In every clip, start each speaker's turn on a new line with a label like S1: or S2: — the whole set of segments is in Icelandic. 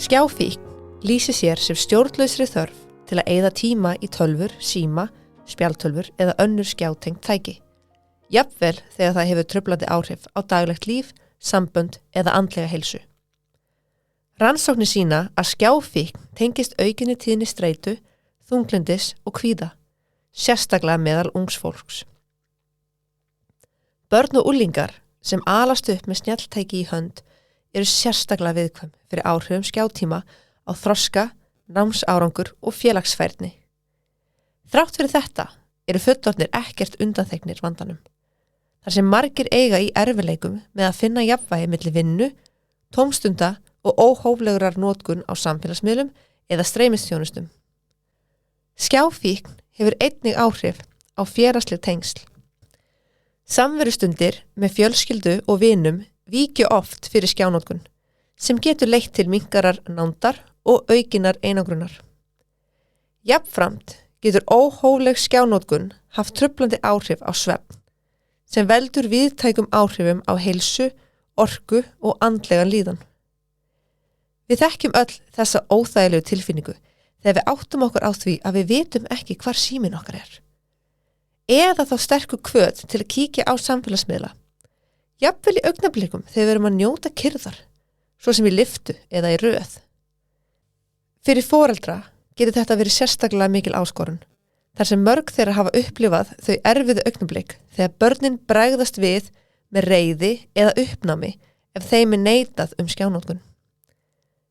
S1: Skjáfíkn lýsir sér sem stjórnlausri þörf til að eyða tíma í tölvur, síma, spjaldtölvur eða önnur skjátengt tæki. Jafnvel þegar það hefur truflandi áhrif á daglegt líf, sambönd eða andlega heilsu. Rannsóknir sýna að skjáfíkn tengist aukinni tíðni streitu, þunglindis og kvíða, sérstaklega meðal ungs fólks. Börn og unglingar sem alast upp með snjalltæki í hönd eru sérstaklega viðkvæm fyrir áhrifum skjátíma á þroska, námsárangur og félagsfærni. Þrátt fyrir þetta eru fullorðnir ekkert undanþegnir vandanum. Þar sem margir eiga í erfiðleikum með að finna jafnvægi milli vinnu, tómstunda og óhóflegurar notkun á samfélagsmiðlum eða streymisþjónustum. Skjáfíkn hefur einnig áhrif á félagsleg tengsl. Samverustundir með fjölskyldu og vinum víkja oft fyrir skjánotkun, sem getur leitt til minnkarar nándar og aukinar einangrunar. Jafnframt getur óhófleg skjánotkun haft truflandi áhrif á svefn, sem veldur víðtækum áhrifum á heilsu, orku og andlegan líðan. Við þekkjum öll þessa óþægilegu tilfinningu þegar við áttum okkur á því að við vitum ekki hvar síminn okkar er. Eða þá sterku hvöt til að kíkja á samfélagsmiðla. Jafnvel í augnablikum þegar við erum að njóta kyrrðar, svo sem í lyftu eða í röð. Fyrir foreldra getur þetta verið sérstaklega mikil áskorun, þar sem mörg þeirra hafa upplifað þau erfiðu augnablik þegar börnin bregðast við með reiði eða uppnámi ef þeim er neitað skjánotkun.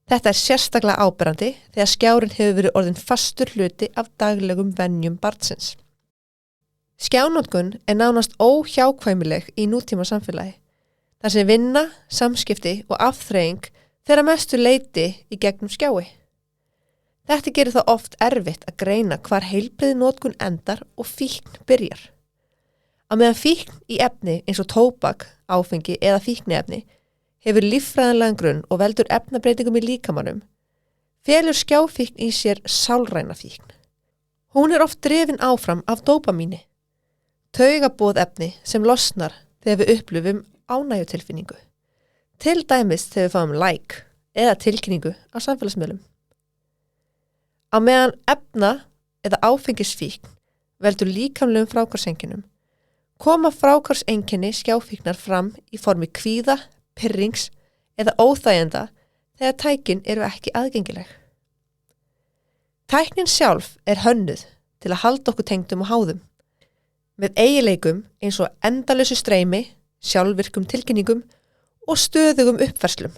S1: Þetta er sérstaklega áberandi þegar skjárinn hefur verið orðinn fastur hluti af daglegum venjum barnsins. Skjánotkun er nánast óhjákvæmileg í nútíma samfélagi, þar sem vinna, samskipti og afþreying fer að mestu leyti í gegnum skjái. Þetta gerir það oft erfitt að greina hvar heilbrigði notkun endar og fíkn byrjar. Á meðan fíkn í efni eins og tóbak, áfengi eða fíkniefni hefur líffræðilegan grunn og veldur efnabreytingum í líkamanum, felur skjáfíkn í sér sálræna fíkn. Hún er oft drifin áfram af dópamíni, taugaboðefni sem losnar þegar við upplifum ánægjutilfinningu, til dæmis þegar við fáum like eða tilkynningu á samfélagsmiðlum. Á meðan efna eða áfengisfíkn veldur líkamlegum fráhvarfseinkennum, koma fráhvarfseinkenni skjáfíknar fram í formi kvíða, pirrings eða óþæginda þegar tækin eru ekki aðgengileg. Tæknin sjálf er hönnuð til að halda okkur tengdum og háðum, með eiginleikum eins og endalausu streymi, sjálfvirkum tilkynningum og stöðugum uppfærslum.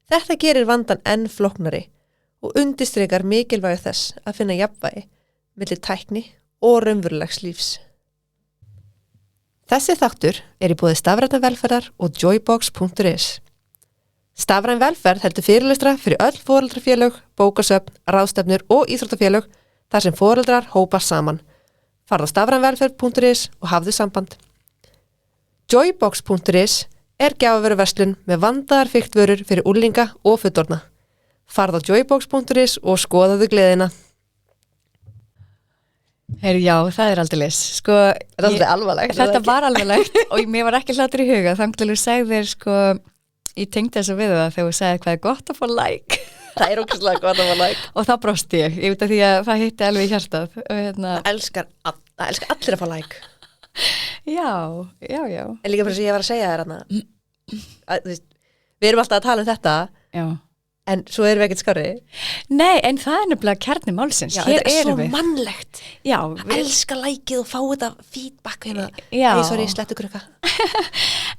S1: Þetta gerir vandan enn flóknari og undirstrikar mikilvægi þess að finna jafnvægi milli tækni og raunverulegs lífs. Þessi þáttur er í boði Stafrænnar velferðar og joybox.is. Stafræn velferð heldur fyrirlestra fyrir öll foreldrafélög, bókasöfn, ráðstefnur og íþróttafélög þar sem foreldrar hópast saman. Farðu á stafrænvelferð.is og hafðu samband. Joybox.is er gjafavöruverslun með vandaðar fiktvörur fyrir unglinga og fullorðna. Farðu á joybox.is og skoðaðu gleðina.
S2: Já, það er aldeilis. Sko,
S1: alvarlegt.
S2: Þetta var alvarlegt og mér var ekki hlátur í huga. Þannig að þú sagðir, ég tengdi þessu við það þegar þú sagði hvað er gott að fá like.
S1: Það er ógeðslega gott að fá like.
S2: Og þá brosti ég veit að því að það hitti alveg í hjartað.
S1: Það elskar allir að fá like.
S2: Já.
S1: En líka fyrir þess að ég var að segja þér þarna. Við erum alltaf að tala þetta. Já. En svo erum við ekkert skárri.
S2: Nei, en það er nefnilega kjarni málsins.
S1: Já, þetta er svo mannlegt.
S2: Já.
S1: Elska likeið og fá þetta feedback hérna.
S2: Já.
S1: Sorry, slettu krukka.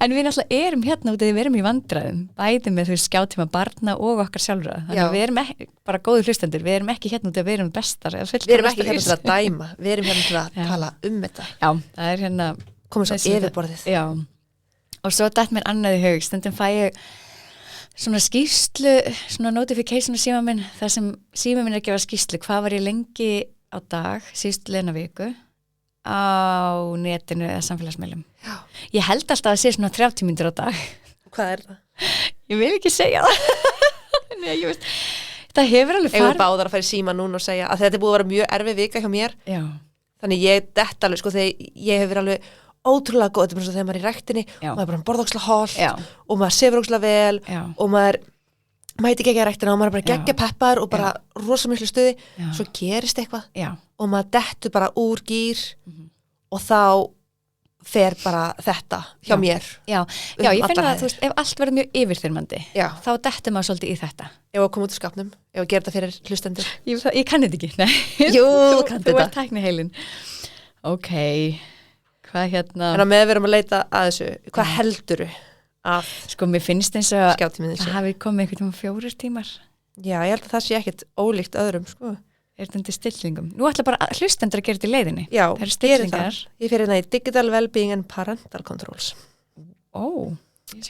S2: En við náttúrulega erum hérna út eða við erum í vandræðum. Bæði með skjátíma barna og okkar sjálfra. Þannig að við erum ekki, bara góðu hlustendur, við erum ekki hérna út eða við erum bestar.
S1: Við erum ekki hérna til að dæma. Við erum hérna til að tala þetta.
S2: Já, það er hérna.
S1: Komum svo yfirborðið.
S2: Já. Og svo datt mér annað í hug. Stundum fæ ég svona skýrslu, svona notification á síma minn, þar sem síma minn er að gefa skýrslu, hvað var ég lengi á dag, síðustu liðna viku á netinu eða samfélagsmiðlum. Já. Ég held alltaf að sé svona 30 mínútur á dag.
S1: Hvað er það?
S2: Ég vil ekki segja það. Nei, ég veist, það hefur alveg
S1: farið. Ég vil báðar að fara í síma núna og segja að þetta er búið að vera mjög erfið vika hjá mér. Já. Þannig ég detta alveg, þegar ég hef verið alveg ótrúlega góð, þetta er bara svo þegar maður er í ræktinni og maður er bara borða ókslega holt og maður sefur ókslega vel og maður mæti geggja rektina og maður er bara geggja peppar og bara rosa miklu stuði, svo gerist eitthvað og maður dettur bara úr gýr og þá fer bara þetta hjá mér.
S2: Já, ég finn að þú veist, ef allt verður mjög yfirþyrmandi, þá dettur maður svolítið í þetta.
S1: Ef að koma út úr skapnum, ef að gera þetta fyrir hlustendur.
S2: Ég kann þetta ekki, nei.
S1: Jú, þú kann þetta.
S2: Þú ert tækniheilin. Ok, hvað hérna?
S1: En á með við erum að leita að þessu, hvað heldurðu að
S2: sko, mér finnst eins og
S1: skjátíminn þessu?
S2: Það hafi komið einhvern tíma 4 tímar.
S1: Já, ég held að það sé ekkert ólíkt öðrum, sko.
S2: Er þetta undir stillingum? Nú ætla bara hlustendur að gera þetta í leiðinni.
S1: Já,
S2: það eru stillingar.
S1: Ég fyrir hérna í Digital Wellbeing and Parental Controls.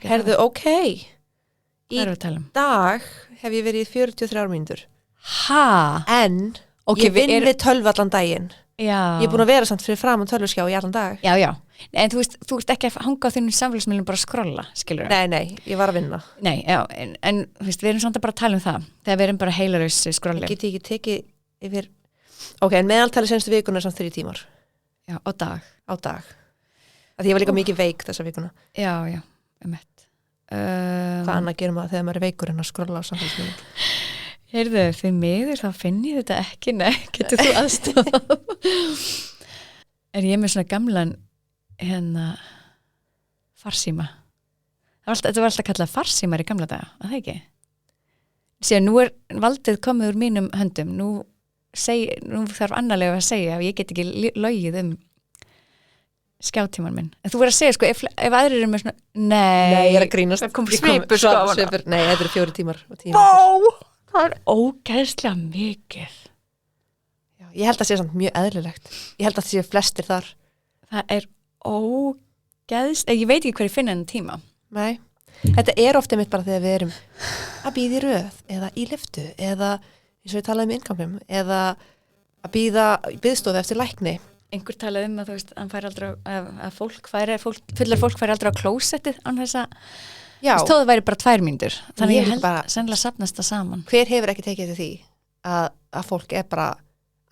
S1: Herðu, ok. Í dag hef ég verið í 43 mínútur. En ég vinn við tölvu allan daginn.
S2: Já.
S1: Ég er búin að vera samt fyrir fram á tölvuskjá í allan dag.
S2: Já. En þú veist, þú ert ekki að hanga á þínum samfélagsmiðlum bara að skrolla, skilur þú?
S1: Nei, ég var að vinna.
S2: Nei, já, en þú veist, við erum samt að bara tala um það. Þegar við erum bara heilalaus skrolli.
S1: Get ég ekki tekið yfir. Ok, en meðaltali senstu vikuna er samt 3 tímar.
S2: Já, á dag.
S1: Því ég var líka mikið veik þessa vikuna.
S2: Já,
S1: Hvað annað gerum maður þegar maður er veikur en að skrolla á samfélagsmiðlum?
S2: Heyrðu, því miður þá finn ég þetta ekki, nei, getur þú aðstofað? Er ég með svona gamlan farsíma? Þetta var alltaf kallað farsímar í gamla daga, að það ekki? Síðan nú er valdið komið úr mínum höndum, nú þarf annarlega að segja að ég get ekki logið skjátíman minn. En þú verður að segja, sko, ef aðrir eru með svona, nei,
S1: ég er að grínast.
S2: Það kom svipur, sko.
S1: Nei, þetta eru 4 tímar.
S2: Það er ógeðslega mikið.
S1: Já, ég held að það sé samt mjög eðlilegt. Ég held að það sé flestir þar. Það er
S2: ógeðslega, ég veit ekki hver ég finna enn tíma.
S1: Nei, þetta er ofta mitt bara þegar við erum að bíða í röð eða í lyftu eða eins og við talaðum í inngangnum eða að bíða í biðstofu eftir lækni.
S2: Einhver talaði að þú veist, að fullar fólk færi aldrei á klósettið án þess að stóðu væri bara 2 mínútur. Þannig ég held sennilega safnast það saman.
S1: Hver hefur ekki tekið til því að fólk er bara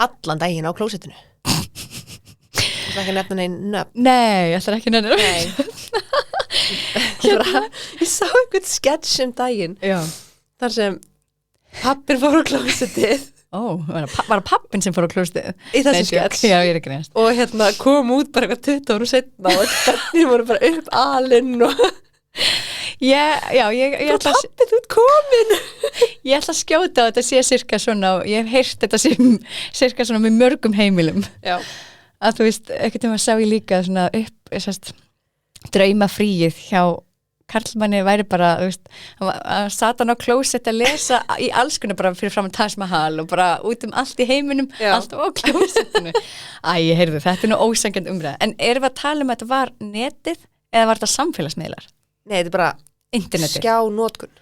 S1: allan daginn á klósettinu? Það er ekki nefna neinn nöfn.
S2: Nei, ég ætla ekki nefna.
S1: Ég sá einhvern sketch daginn þar sem pappir fór á klósettið.
S2: Var pappin sem fór á klósettið?
S1: Í þessu sketch.
S2: Já, ég er ekki nefnst.
S1: Og kom út bara eitthvað 20 árum seinna og þannig voru bara upp alinn og ég ætla pappið út komin.
S2: Ég ætla að skjóta á þetta sé cirka svona og ég hef heyrt þetta sem cirka svona með mörgum heimilum.
S1: Já.
S2: Að þú veist, ekkert sá ég líka svona draumafríið hjá karlmanni væri bara, þú veist, að satan á klósett að lesa í alls konar bara fyrir fram að Taj Mahal og bara út allt í heiminum, allt á klósettinu. Heyrðu, þetta er nú ósangjandi umræða. En erum við að tala um að þetta var netið eða var þetta samfélagsmiðlar?
S1: Nei, þetta er bara
S2: internetið.
S1: Skjánótkun.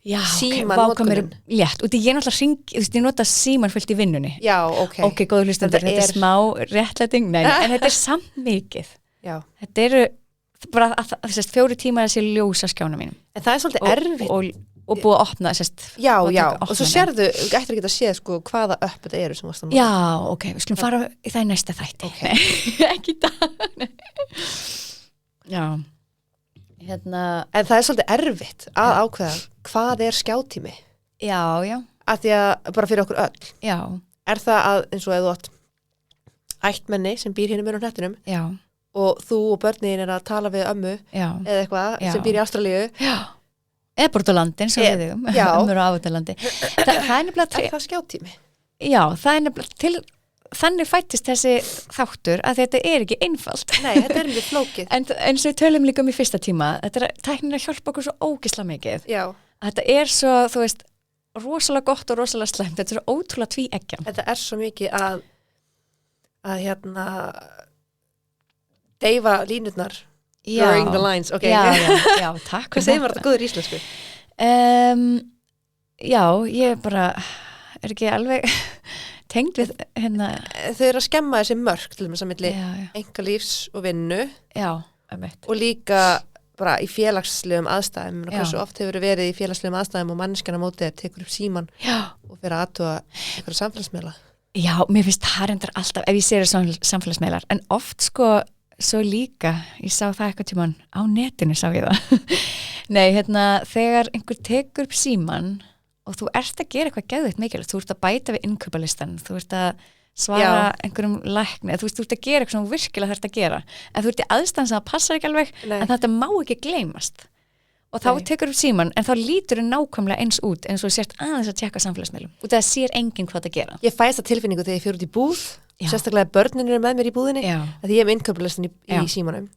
S2: Já,
S1: símanótkunin.
S2: Létt, og ég náttúrulega þú veist, ég nota síman fullt í vinnunni.
S1: Já, ok.
S2: Ok, góður hlustendur, þetta er smá réttlæting, nei, en þetta er samt mikið.
S1: Já.
S2: Þetta eru bara að 4 tímar að sé ljósa skjána mínum.
S1: En það er svolítið erfitt.
S2: Og búið að opna,
S1: Já, og svo sérðu, ættir ekki að sé sko hvaða upp þetta eru sem varst að nota.
S2: Já, ok, við skulum fara í það í næsta þætti.
S1: Ok.
S2: Nei, ekki í dag. Já.
S1: En það er svolítið erfitt að ákveða hvað er skjátími.
S2: Já.
S1: Að því að bara fyrir okkur öll.
S2: Já.
S1: Er það að eins og ef þú átt ættmenni sem býr hinum á hnettinum.
S2: Já.
S1: Og þú og börnin er að tala við ömmu eða eitthvað sem býr í Ástralíu.
S2: Já. Eða Bortúlandin, svo við þigum. Ömmur á Átalandi. Það er nefnilega...
S1: Er það skjátími?
S2: Já, það er nefnilega þannig fættist þessi þáttur að þetta er ekki einfalt.
S1: Nei, þetta er mjög flókið.
S2: En svo við tölum líka í fyrsta tíma, tæknin að hjálpa okkur svo ógeðslega mikið.
S1: Já.
S2: Þetta er svo, þú veist, rosalega gott og rosalega slæmt. Þetta er svo ótrúlega tvíeggja.
S1: Þetta er svo mikið að deyfa línurnar. Blurring the lines, ok.
S2: Já, takk.
S1: Hvað segir maður þetta góður íslensku?
S2: Já, ég bara er ekki alveg tengd við
S1: Þau eru að skemma þessi mörk til þess að milli einkalífs og vinnu.
S2: Já,
S1: og líka bara í félagslegum aðstæðum. Hversu oft hefur verið í félagslegum aðstæðum og manneskjana mótið tekur upp síman og fyrir að athuga einhverja samfélagsmiðla.
S2: Já, mér finnst það reyndar alltaf, ef ég sér samfélagsmiðlar, en oft sko svo líka, ég sá það eitthvað tímann á netinu sá ég það nei, þegar einhver tekur upp síman og þú ert að gera eitthvað geðveikt mikilvægt, þú ert að bæta við innkaupalistan, þú ert að svara einhverjum lækni, þú ert að gera eitthvað sem þú virkilega þarft að gera, en þú ert í aðstæðan sem það passar ekki alveg, en þetta má ekki gleymast og þá tekur upp síman, en þá lítur þau nákvæmlega eins út eins og þú sért aðeins að tjekka samfélagsmiðlum og það sér enginn hvað það gera.
S1: Ég fæ þessa tilfinningu þegar ég fyrir út í búð, sérstaklega börnin eru með mér í búðinni, að ég innkaupalistan í símanum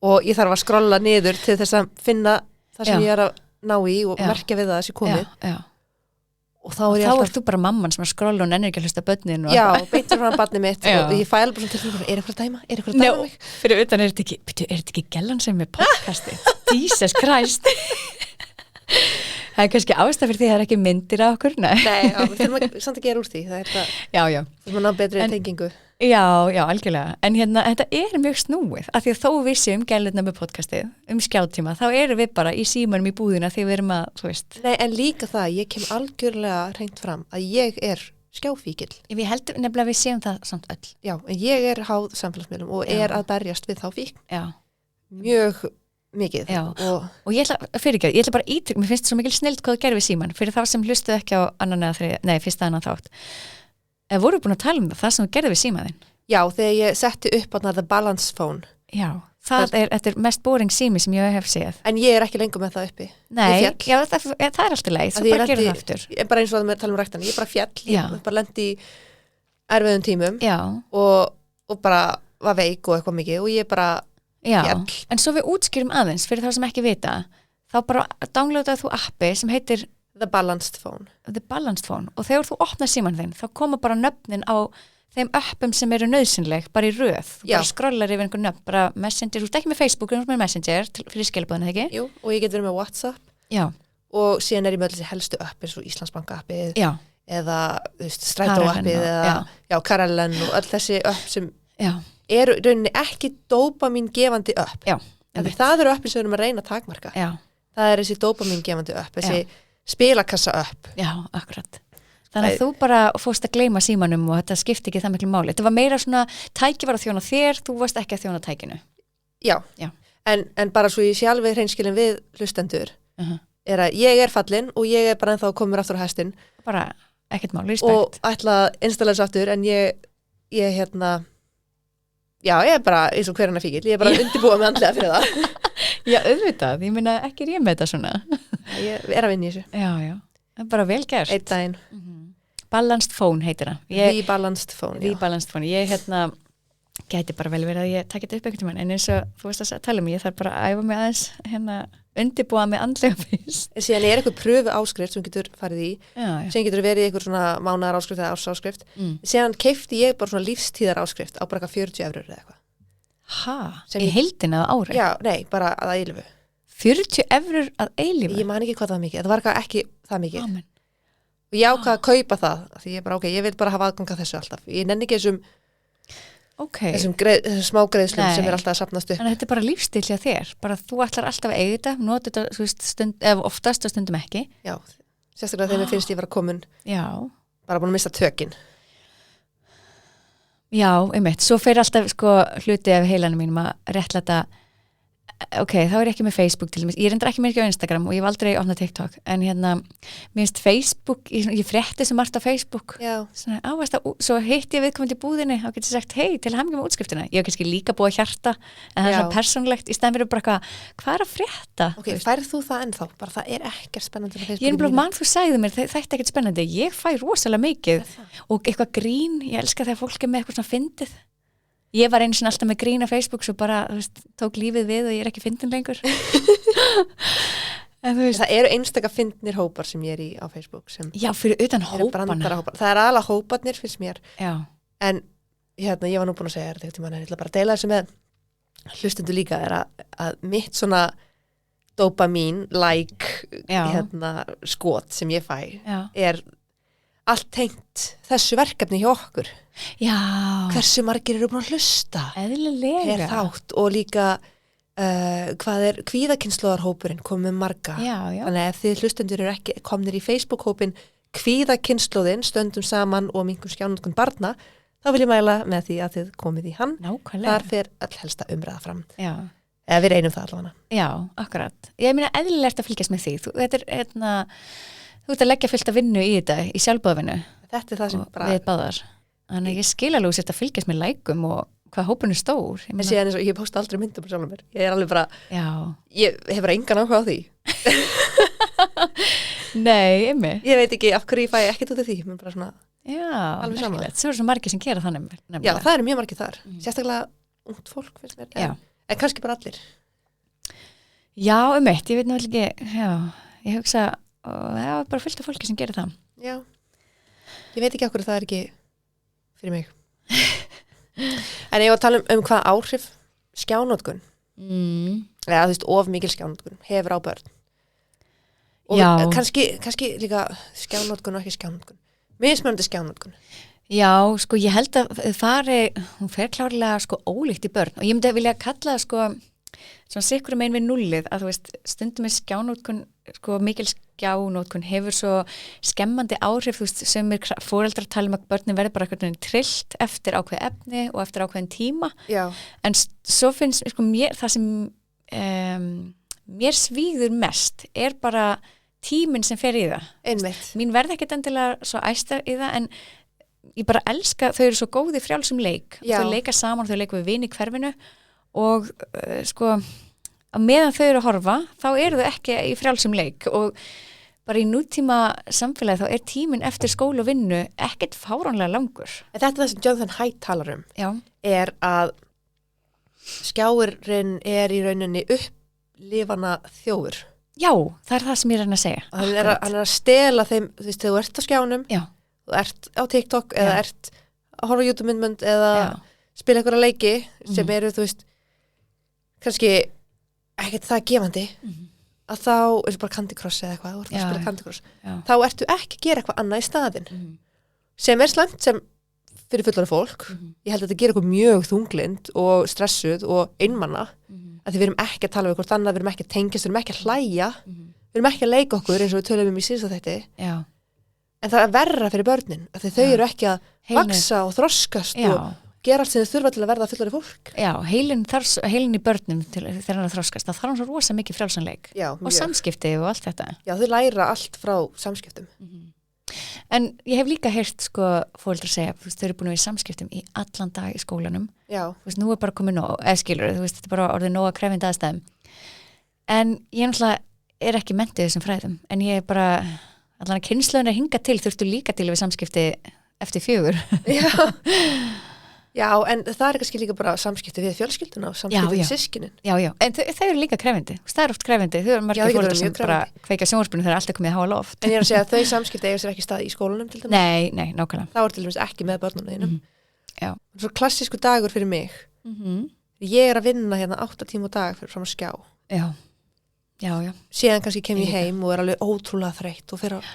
S1: og ég þarf að skrolla niður til þess að finna það sem ég er að ná í og merkja við það þessi komið. Og þá
S2: ert þú bara mamman sem að skrolla og nennir ekki að hlusta börnin og
S1: beintur frá barnið mitt og ég fæ alveg bara til því, er eitthvað að dæma mig?
S2: Fyrir utan er þetta ekki gellan sem er podcasti? Jesus Christ Það er kannski ástæð fyrir því að það er ekki myndir af okkur Nei,
S1: við þurfum samt að gera úr því það er það, þú þurfum að ná betri tengingu.
S2: Já, algjörlega, en þetta er mjög snúið, af því að þó við séum gælurna með podcastið skjátíma, þá erum við bara í símanum í búðina því við erum að, þú veist.
S1: Nei, en líka það, ég kem algjörlega hreint fram að ég er skjáfíkil.
S2: Við heldum nefnilega að við séum það samt öll.
S1: Já, en ég er háð samfélagsmiðlum og er að berjast við þá fíkn.
S2: Já.
S1: Mjög mikið.
S2: Já, og ég ætla bara ítryk, mér finnst þetta svo mikil snillt hvað þú gerir við síman, fyrir þá sem hlustuðu ekki á fyrsta annan þátt. Voru búin að tala það sem þú gerði við símaðinn?
S1: Já, þegar ég setti upp á The Balance Phone.
S2: Já, þetta er mest boring sími sem ég hef séð.
S1: En ég er ekki lengur með það uppi.
S2: Nei, já, það er alltaf leið, þú bara gerir það aftur.
S1: Ég bara eins og að tala ræktan, ég bara fjall, ég bara lendi í erfiðum tímum og bara var veik og eitthvað mikið og ég bara fjall.
S2: En svo við útskýrum aðeins, fyrir þá sem ekki vita, þá bara downloadaðu þú appi sem heitir
S1: The Balanced Phone.
S2: The Balanced Phone. Og þegar þú opnar síman þinn, þá koma bara nöfnin á þeim appum sem eru nauðsynleg, bara í röð. Þú bara skrollar yfir einhver nöfn, bara Messenger, þú ert ekki með Facebook, þú ert með Messenger fyrir skilabóðinu, ekki?
S1: Jú, og ég get verið með WhatsApp. Já. Og síðan er ég með þessi helstu appi, svo Íslandsbanka appið, eða Strætó appið, eða Karelen og öll þessi app sem eru rauninni ekki dópamin gefandi app. Já. Það eru appi sem við erum að reyna að takmarka. Já. Það er þessi dópamin gefandi app, þessi spilakassa upp.
S2: Já, akkurat. Þannig að þú bara fórst að gleyma símanum og þetta skipti ekki það miklu máli. Þetta var meira svona tæki var að þjóna þér, þú varst ekki að þjóna tækinu.
S1: Já. En bara svo ég sé alveg hreinskilin við hlustendur er að ég er fallin og ég er bara ennþá komur aftur á hestinn.
S2: Bara ekkert mál, respekt.
S1: Og ætla að installa þessu aftur en ég er bara eins og hver annar fíkil. Ég er bara undirbúa með andlega fyrir það.
S2: Já, auðvitað, ég meina ekki er ég með þetta svona.
S1: Ég er að vinna í þessu.
S2: Já, það er bara vel gert.
S1: Einn daginn.
S2: Balanced Phone heitir það.
S1: The Balanced Phone,
S2: The Balanced Phone. Ég gæti bara vel verið að ég takit upp einhvern tímann, en eins og þú veist að tala ég þarf bara að æfa mig aðeins, undirbúa mig andlega fyrst.
S1: Síðan er eitthvað pröfu áskrift sem getur farið í, síðan getur verið eitthvað svona mánaðar áskrift eða ársáskrift. Síðan keipti ég bara svona lífstíðar áskrift á bara 40 eurur eða eitthvað.
S2: Í heildina að ári?
S1: Já, nei, bara að eilífu.
S2: 40 eurur að eilífu?
S1: Ég man ekki hvað það mikið, það var ekki það mikið. Amen. Og ég ákvað að kaupa það, því ég bara, ég vil bara hafa aðgang að þessu alltaf. Ég nenni ekki þessum smágreiðslum sem er alltaf að safnast upp.
S2: En þetta er bara lífstíl hjá þér, bara þú ætlar alltaf að eiga þetta, nota þetta, þú veist, ef oftast og stundum ekki.
S1: Já, sérstaklega þegar mér finnst ég vera komin, bara búin að missa tökin.
S2: Já, einmitt, svo fer alltaf hluti af heilanum mínum að réttlæta þá er ég ekki með Facebook til dæmis, ég reyndar ekki mikið á Instagram og ég hef aldrei opnað TikTok, en mér finnst Facebook, ég frétti sem margt á Facebook, svona, svo hitt ég viðkomandi í búðinni og getur sagt hei, til hamingju með útskriftina, ég hef kannski líka búið að hjarta, en það er svona persónulegt í stæðan fyrir bara hvað er að frétta?
S1: Ok, færð þú það ennþá? Bara það er ekkert spennandi á Facebook.
S2: Ég er bara mann, þú sagði mér, þetta er ekkert spennandi, ég fæ rosalega mikið og eitthvað grín, ég elska þegar fólk er með eitthvað svona fyndið. Ég var einu sinni alltaf með grín á Facebook svo bara, tók lífið við og ég er ekki fyndin lengur.
S1: Það eru einstaka fyndnir hópar sem ég er í á Facebook.
S2: Já, fyrir utan hópana.
S1: Það er alveg hóparnir fyrst mér.
S2: Já.
S1: En ég var nú búin að segja þetta, ég ætla bara að deila þessu með hlustendur líka, er að mitt svona dopamin, skot sem ég fæ er allt tengt þessu verkefni hjá okkur.
S2: Já.
S1: Hversu margir eru búin að hlusta?
S2: Eðlilega.
S1: Per þátt og líka hvað er kvíðakynslóðarhópurinn komið marga.
S2: Já.
S1: Þannig að ef þið hlustendur eru ekki komnir í Facebook-hópin kvíðakynslóðin stöndum saman og minkum skjánotkun barna, þá vil ég mæla með því að þið komið í hann.
S2: Nákvæmlega.
S1: Þar fer öll helsta umræða fram.
S2: Já.
S1: Eða við reynum það allavega.
S2: Já, akkurat. Ég meina eðlilegt að fylgjast með því. Þú ert að leggja fullt að vinnu í þetta, í sjálfbóðvinnu.
S1: Þetta er það sem bara...
S2: Við báðar. Þannig ég skil alveg sér að fylgjast með lækum og hvað hópun er stór.
S1: En síðan eins og ég posta aldrei myndum á sjálfum mér. Ég er alveg bara...
S2: Já.
S1: Ég hef bara engan áhuga á því.
S2: Nei, einmitt.
S1: Ég veit ekki af hverju ég fæ ekkert út af því. Men bara svona...
S2: Já,
S1: alveg saman.
S2: Svo eru svo margir sem gera þannig.
S1: Já, það eru mjög margir þar. Sérstaklega ungt fólk, finnst mér. En kannski bara allir.
S2: Já, einmitt. Ég veit náttúrulega ekki... Já, ég hugsa... Já, bara fullt af fólki sem gerir það.
S1: Já. Ég veit ekki af hverju það er ekki fyrir mig. En ég var að tala um hvað áhrif skjánótkun eða þú veist of mikil skjánótkun hefur á börn og kannski líka skjánótkun og ekki skjánótkun mismunandi skjánótkun.
S2: Já, sko ég held að hún fer klárlega sko ólíkt í börn og ég myndi að vilja kalla það sko svona sikkurum einn við nullið að þú veist stundum með skjánótkun sko mikil skjánótkun hefur svo skemmandi áhrif þú veist sem foreldrar tala að börnin verður bara eitthvað trillt eftir ákveð efni og eftir ákveðin tíma.
S1: Já.
S2: En svo finnst sko mér það sem mér svíður mest er bara tíminn sem fer í það.
S1: Einmitt.
S2: Mín verði ekkert endilega svo æstar í það en ég bara elska, þau eru svo góði frjálsum leik.
S1: Já.
S2: Þau leika saman, þau leika við vini í hverfinu og sko að meðan þau eru að horfa þá eru þau ekki í frjálsum leik og bara í nútíma samfélagi þá er tíminn eftir skóla og vinnu ekkert fáránlega langur.
S1: En þetta er það sem Jonathan Haidt talar um.
S2: Já.
S1: Er að skjáurinn er í rauninni upplifana þjófur.
S2: Já, það er það sem ég er að segja.
S1: Hann er að stela þeim, þú veist, þegar þú ert á skjánum,
S2: Já.
S1: þú ert á TikTok eða ert að horfa á YouTube-myndbönd eða spila einhverja leiki sem eru, þú veist, kannski ekkert það gefandi að þá, eins og bara Candy Crush eða eitthvað, þú ert að spila Candy Crush, þá ertu ekki að gera eitthvað annað í staðinn sem er slæmt sem fyrir fullorðið fólk. Ég held að þetta gera eitthvað mjög þunglind og stressuð og einmanna að því við erum ekki að tala við hvort annað, við erum ekki að tengjast, við erum ekki að hlæja, við erum ekki að leika okkur eins og við tölum í síðasta þætti.
S2: Já.
S1: En það er verra fyrir börnin af því þau eru ekki að vaksa og þroskast og gera allt sem þau þurfa til að verða fullorðið fólk.
S2: Já, heilin í börnum þegar hann er þroskast, það þarf hann svo rosa mikið frjálsanleik og samskipti og allt þetta.
S1: Já, þau læra allt frá samskiptum.
S2: En ég hef líka heyrt sko foreldrar segja, þú veist, þau eru búin að vera í samskiptum í allan dag í skólanum.
S1: Já.
S2: Þú veist, nú er bara komið nóg, eða skilur, þú veist, þetta er bara orðið nóg að krefjandi aðstæðum. En ég náttúrulega er ekki mentið þessum fræðum, en ég er bara, allan að kynslöðun er hingað til, þurftu líka til við samskipti eftir 4.
S1: Já. Já, en það er kannski líka bara samskipti við fjölskylduna og samskipti við systkinin.
S2: Já, en þau eru líka krefjandi. Það er oft krefjandi. Þau eru margir foreldrar sem bara kveikja sjónvarpinu þegar allt er komið að háa loft.
S1: En ég er að segja að þau samskipti eiga sér ekki stað í skólanum til dæmis.
S2: Nei, nákvæmlega.
S1: Það var til dæmis ekki með börnunum þínum.
S2: Já.
S1: Svo klassísku dagur fyrir mig. Ég er að vinna hérna 8 tíma á dag fyrir fram að skjá.
S2: Já.
S1: Síðan kannski kem ég heim og er alveg ótrúlega þreytt og fyrir að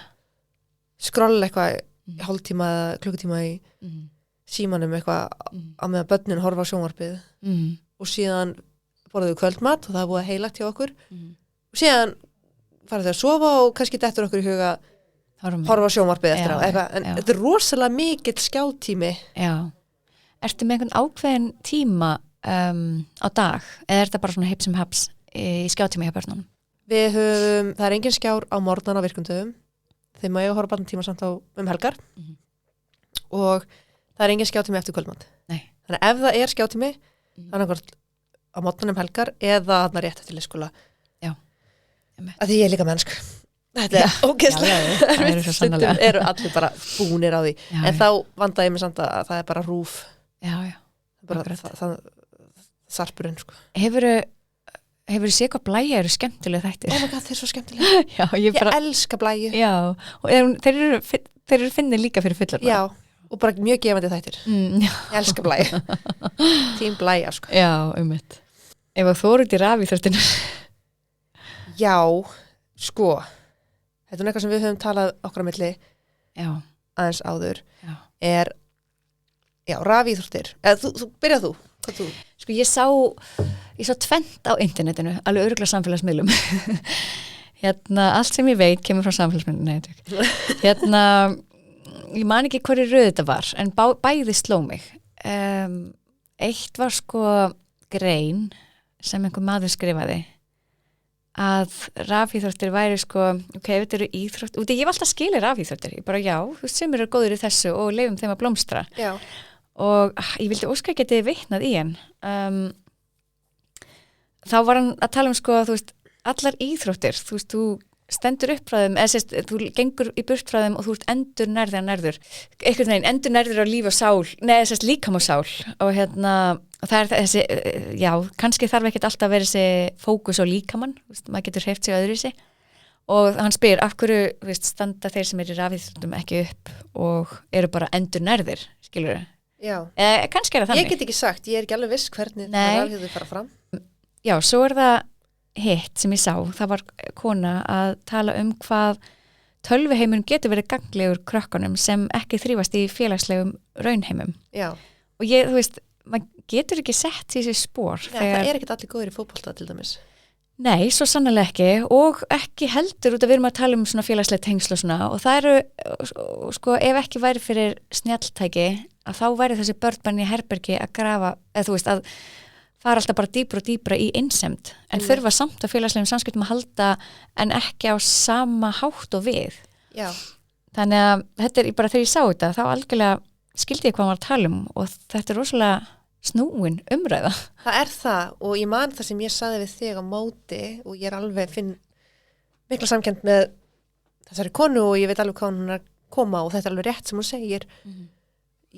S1: skrolla eitthvað hálftíma eða klukkutíma í símanum eitthvað á meðan börnin horfa á sjónvarpið og síðan borðuðu kvöldmat og það er búið heilagt hjá okkur og síðan farið þau að sofa og kannski dettur okkur í huga horfa á sjónvarpið eftir á eitthvað, en þetta er rosalega mikill skjátími.
S2: Já. Ertu með einhvern ákveðin tíma á dag eða er þetta bara svona hipp sem haps í skjátími hjá börnunum?
S1: Það er engin skjár á morgnan á virkundum þegar maður horfa barnatíma samt á helgar og það er engin skjátími eftir kvöldmat.
S2: Nei.
S1: Þannig að ef það er skjátími, þannig á mótnunum helgar eða þarna rétt eftir leikskóla.
S2: Já.
S1: Að því ég er líka mennsk. Þetta er ógeðslega. Stundum eru allir bara búnir á því. En þá vandaði ég mig samt að það er bara rúf.
S2: Já.
S1: Bara það sarpurinn, sko.
S2: Hefurðu séð hvað Blæja eru skemmtilega þættir?
S1: Oh my god, þeir eru svo skemmtilega.
S2: Já, ég elska
S1: Blæju.
S2: Já, og þeir eru finnir líka fyrir fullorðna.
S1: Já. Og bara mjög gefandi þættir. Ég elska Blæja. Tím Blæja, sko.
S2: Já, einmitt. Ef þú eru út í rafíþróttinu.
S1: Já, sko. Þetta er eitthvað sem við höfum talað okkur á milli aðeins áður. Já, rafíþróttir. Þú byrjað þú. Hvað þú?
S2: Sko, ég sá tvennt á internetinu, alveg örugglega samfélagsmiðlum. Allt sem ég veit kemur frá samfélagsmiðlum. ég man ekki hverju röð þetta var, en bæði sló mig. Eitt var sko grein sem einhver maður skrifaði að rafíþróttir væri sko, ok, ef þetta eru íþrótt, og ég hef alltaf skilið rafíþróttir, ég bara já, þú veist, sem eru góður í þessu og leifum þeim að blómstra. Já. Og ég vildi óska geti vitnað í hann. Þá var hann að tala sko, þú veist, allar íþróttir, þú veist, þú stendur upp frá þeim, eða sérst, þú gengur í burt frá þeim og þú ert endur nærður, einhvern veginn endur nærður á líf og sál, neða sérst líkam og sál, og og það þessi, já, kannski þarf ekkert alltaf að vera þessi fókus á líkamann, maður getur hreyft sig öðru í sig, og hann spyr, af hverju, veist, standa þeir sem eru í rafíþróttum ekki upp og eru bara endur nærður, skilur þau?
S1: Já.
S2: Kannski er það þannig.
S1: Ég get ekki sagt, ég er ekki alveg viss hvernig það rafíþróttir fara fram.
S2: Já, svo er það hitt sem ég sá, það var kona að tala hvað tölvuheimurinn getur verið ganglegur krökkunum sem ekki þrífast í félagslegum raunheimum.
S1: Já.
S2: Og ég, þú veist, maður getur ekki sett í þessi spór.
S1: Já, það er ekkert allir góðir í fótbolta til dæmis.
S2: Nei, svo sannarlega ekki, og ekki heldur út að við erum að tala um svona félagsleg tengsl og svona, og það eru, sko, ef ekki væri fyrir snjalltæki, að þá væri þessi börn í herbergi að grafa, eða þú veist, að fara alltaf bara dýpra og dýpra í einsemd, en þurfa samt að félagslegum samskiptum að halda en ekki á sama hátt og við.
S1: Já.
S2: Þannig að þetta bara þegar ég sá þetta, þá algjörlega skildi ég hvað maður að tala um, og þetta er rosalega snúin umræða.
S1: Það er það, og ég man það sem ég saði við þig á móti, og ég er alveg finn mikla samkennd með þessari konu og ég veit alveg hvað hún er að koma, og þetta er alveg rétt sem hún segir.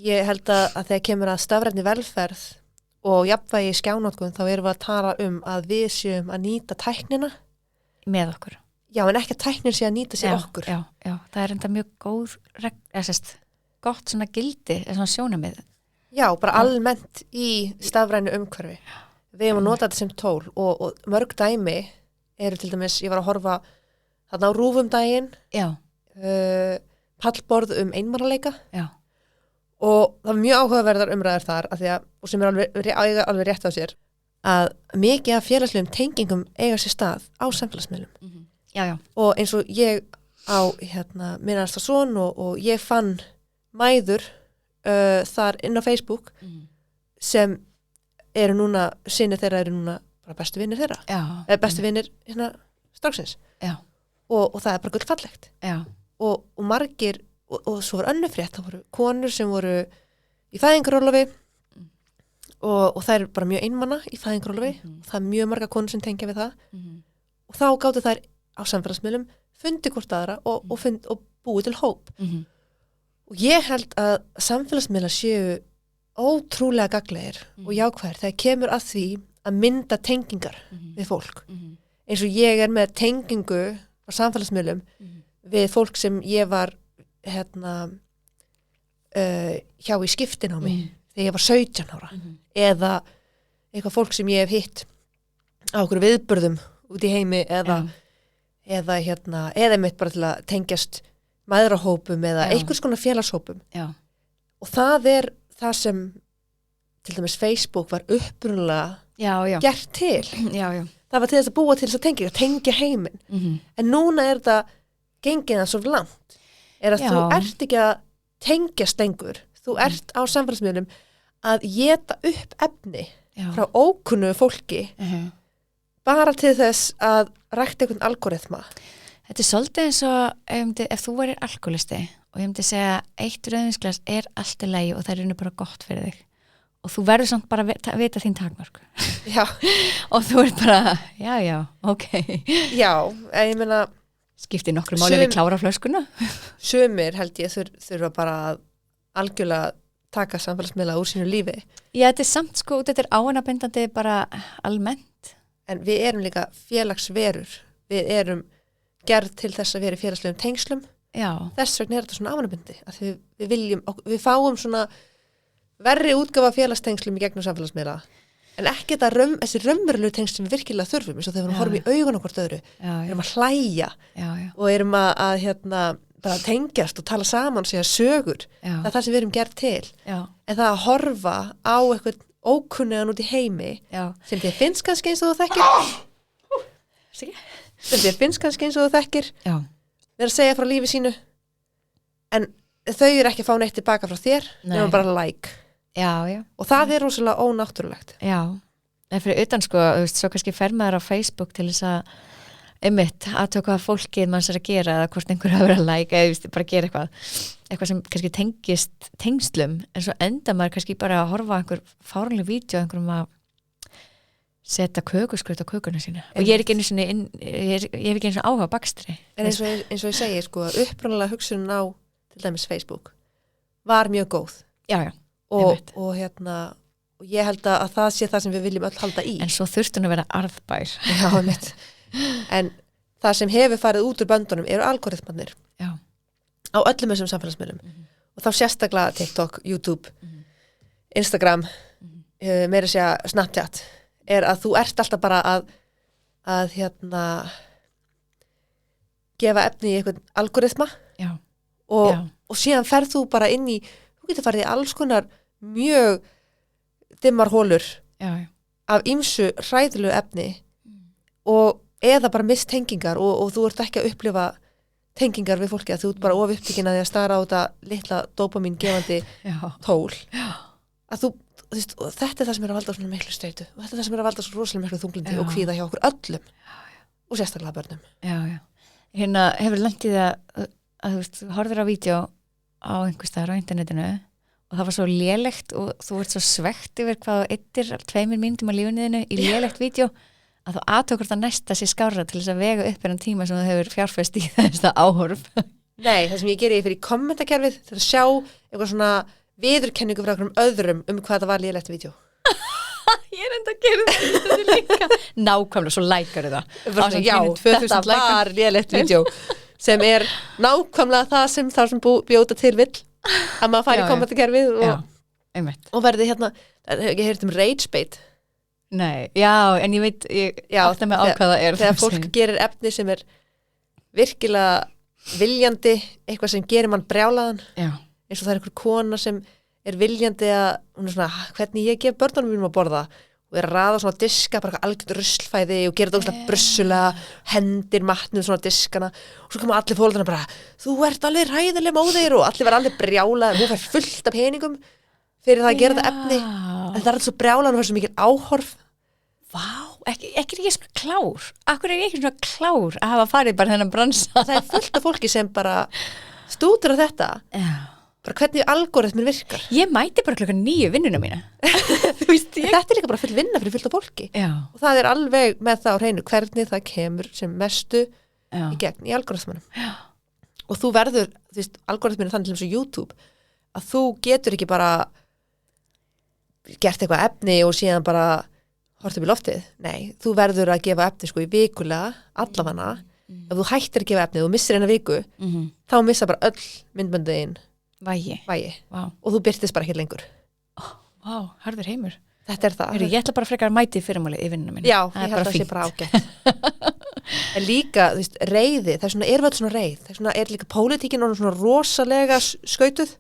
S1: Ég held að þegar kemur að stafrænni velferð og jafnvægi í skjánotkun, þá erum við að tala að við séum að nýta tæknina
S2: með okkur.
S1: Já, en ekki að tæknin sé að nýta sér okkur.
S2: Já, það er enda mjög góð gott svona gildi, svona sjónamið.
S1: Já, bara almennt í stafrænu umhverfi. Við erum að nota þetta sem tól, og mörg dæmi eru til dæmis, ég var að horfa þarna á RÚV daginn, pallborð einmanaleika. Já. Og það var mjög áhugaverðar umræður þar, og sem er alveg rétt á sér, að mikið af félagslegum tengingum eiga sér stað á samfélagsmiðlum.
S2: Já. Og
S1: eins og ég á minnast á son, og ég fann mæður þar inn á Facebook sem eru núna, synir þeirra eru núna bara bestu vinir þeirra. Já. Bestu vinir stráksins. Já. Og það er bara gullfallegt. Já. Og margir, og svo var önnur frétt, það voru konur sem voru í fæðingarorlofi og það er bara mjög einmanna í fæðingarorlofi, og það er mjög marga konur sem tengja við það, og þá gáttu þær á samfélagsmiðlum fundi hvort aðra og búið til hóp. Og ég held að samfélagsmiðlar séu ótrúlega gagnlegir og jákvæðir þegar kemur að því að mynda tengingar við fólk. Eins og ég er með tengingu á samfélagsmiðlum við fólk sem ég var hjá í skiptinámi þegar ég var 17 ára, eða eitthvað fólk sem ég hef hitt á okkur viðburðum út í heimi, eða mitt bara til að tengjast mæðrahópum eða einhvers konar félagshópum. Já. Og það er það sem til dæmis Facebook var upprunalega gert til. Já. Það var til þess að búa til þess að tengja heiminn. En núna er það gengið það svo langt, er að þú ert ekki að tengjast lengur, þú ert á samfélagsmiðlum að éta upp efni frá ókunnu fólki bara til þess að rækta einhvern algoritma.
S2: Þetta er svolítið eins og ef þú værir alkoholisti og ég myndi segja 1 rauðvínsglas er allt í lagi og það er bara gott fyrir þig, og þú verður samt bara að vita þín takmörk. Já. Og þú er bara, já, ok.
S1: Já, ég meina
S2: skiptir nokkru máli við klára flöskuna.
S1: Sumir held ég þurfa bara að algjörlega taka samfélagsmiðla úr sínu lífi.
S2: Já, þetta er samt sko, þetta er áanabindandi bara almennt.
S1: En við erum líka félagsverur. Við erum gerð til þess að vera í félagslegum tengslum. Já. Þess vegna er þetta svona áanabindi. Við fáum svona verri útgáfa félagstengslum í gegnum samfélagsmiðla. En ekki þessi raunverulegu tengsl sem við virkilega þurfum, eins og þegar við horfum í augun okkur öðru, erum að hlæja og erum að bara tengjast og tala saman og segja sögur. Það er það sem við erum gerð til. En það að horfa á eitthvað ókunnugan út í heimi sem þér finnst kannski eins og þú þekkir vera að segja frá lífi sínu, en þau eru ekki að fá neitt tilbaka frá þér
S2: Nei.
S1: nema bara like
S2: já,
S1: og það er rosalega ónáttúrulegt.
S2: já. En fyrir utan sko, þú veist, svo kannski fer maður á Facebook til þess að einmitt að hvað fólkið manns er að gera eða hvort einhver hafa verið að like eða þú veist, bara gera eitthvað sem kannski tengist tengslum, en svo enda maður kannski bara að horfa á einhver fáránleg vídeo einhverjum að setja kökuskraut á kökuna sína og ég er ekki einu sinni ég hef ekki einu sinni áhuga á bakstri.
S1: En eins og ég segi, sko, upprunalega hugsunin á til dæmis Facebook var mjög góð
S2: Já,
S1: og ég held að það sé það sem við viljum öll halda í.
S2: En svo þurfti hún að vera arðbær.
S1: Já, mitt. En það sem hefur farið út úr böndunum eru algoritmarnir
S2: Já.
S1: á öllum þessum samfélagsmiðlum og þá sérstaklega TikTok, YouTube, Instagram, meira segja Snapchat er að þú ert alltaf bara að gefa efni í einhvern algoritma
S2: Já.
S1: og síðan ferð þú bara inn í, þú getur farið í alls konar mjög dimmar hólur
S2: Já.
S1: af ýmsu hræðilegu efni og eða bara mist tengingar og þú ert ekki að upplifa tengingar við fólki að þú ert bara of upptíkin að því að stara á þetta litla dópamín gefandi tól að þú veist, og þetta er það sem er að valda svona miklu streitu og þetta er það sem er að valda svo rosalega miklu þunglindi og kvíða hjá okkur öllum og sérstaklega börnum.
S2: Já. Hérna hefur lendið að þú veist, þú horfir á vídeo á einhvers staðar á internetinu og það var svo lélegt og þú ert svo svegt yfir hvað eittir 2 mínútum á lífuniðinu í lélegt vídeo að þú aðtökur það næsta sér skárra til þess að vega upp en tíma sem þú hefur fjárfest í þess áhorf.
S1: Nei, það sem ég geri ég fyrir kommentakerfið til að sjá eitthvað svona viðurkenningu frá einhverjum öðrum hvað það var lélegt vídeo.
S2: Ég er enda að gera þetta líka. Nákvæmlega, svo lækar það.
S1: Já, 2000 var lélegt vídeo sem er nákvæmlega það sem bjóta til vill að maður fari í kommentakerfið og verði ég heyrði rage bait.
S2: Nei, já, en ég veit átta með ákvaða
S1: þegar fólk gerir efni sem er virkilega viljandi, eitthvað sem gerir mann brjálaðan eins og það er einhver kona sem er viljandi að hún er svona, hvernig ég gef börnunum mínum að borða og er að raða svona diska, bara algjörð ruslfæði og gera þetta svona brussulega, hendir matnum svona diskana og svo koma allir fólkana bara, þú ert alveg ræðileg móðir og allir var alveg brjálaðar, hún fær fullt af peningum fyrir það að gera þetta efni en það er alltaf svo brjálaðan og fær svo mikil áhorf.
S2: Vá, ekki er ég svona klár akkur er ég ekki svona klár að hafa farið bara þennan bransa.
S1: Það er fullt af fólki sem bara stútur á þetta bara hvernig algoritminn virkar.
S2: Ég mæti bara 9:00 vinnuna mína.
S1: Þú veist, þetta er líka bara full vinna fyrir fullt af fólki og það er alveg með það á hreinu hvernig það kemur sem mestu í gegn í algoritmanum og þú verður, þú veist, algoritminn er þannig til eins og YouTube að þú getur ekki bara gert eitthvað efni og síðan bara hort upp í loftið. Nei, þú verður að gefa efni sko í vikulega, allavega ef þú hættir að gefa efni og þú missir eina viku þá missa bara öll myndböndiðin vægi og þú birtist bara ekki lengur.
S2: Vá, harður heimur.
S1: Þetta er það.
S2: Ég ætla bara frekar að mæti fyrirmáli í vinnuna minni.
S1: Já, ég held að það sé bara ágætt. En líka, þú veist, reiði, það er svona, er vel svona reið, það er svona, er líka pólitíkin og svona rosalega skautuð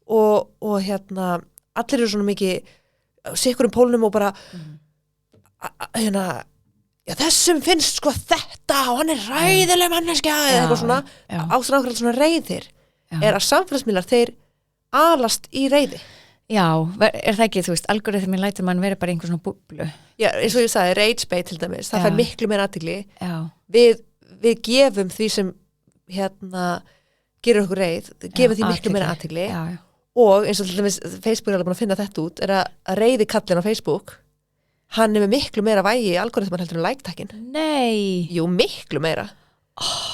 S1: og allir eru svona mikið sikkur pólunum og bara þessum finnst sko þetta og hann er ræðileg manneskja eða eitthvað svona ástæðan svona reiðir er að samfélagsmiðlar þeir alast í reiði.
S2: Já, er það ekki, þú veist, algoritminn lætur mann vera bara einhver svona búblu.
S1: Já, eins og ég sagði, rage bait til dæmis, það fær miklu meira athygli. Við gefum því sem gerir okkur reið, gefum því miklu meira athygli og eins og til dæmis Facebook er alveg búin að finna þetta út, er að reiði kallin á Facebook hann er með miklu meira vægi í algoritmann heldur en like-takkin.
S2: Nei.
S1: Jú, miklu meira.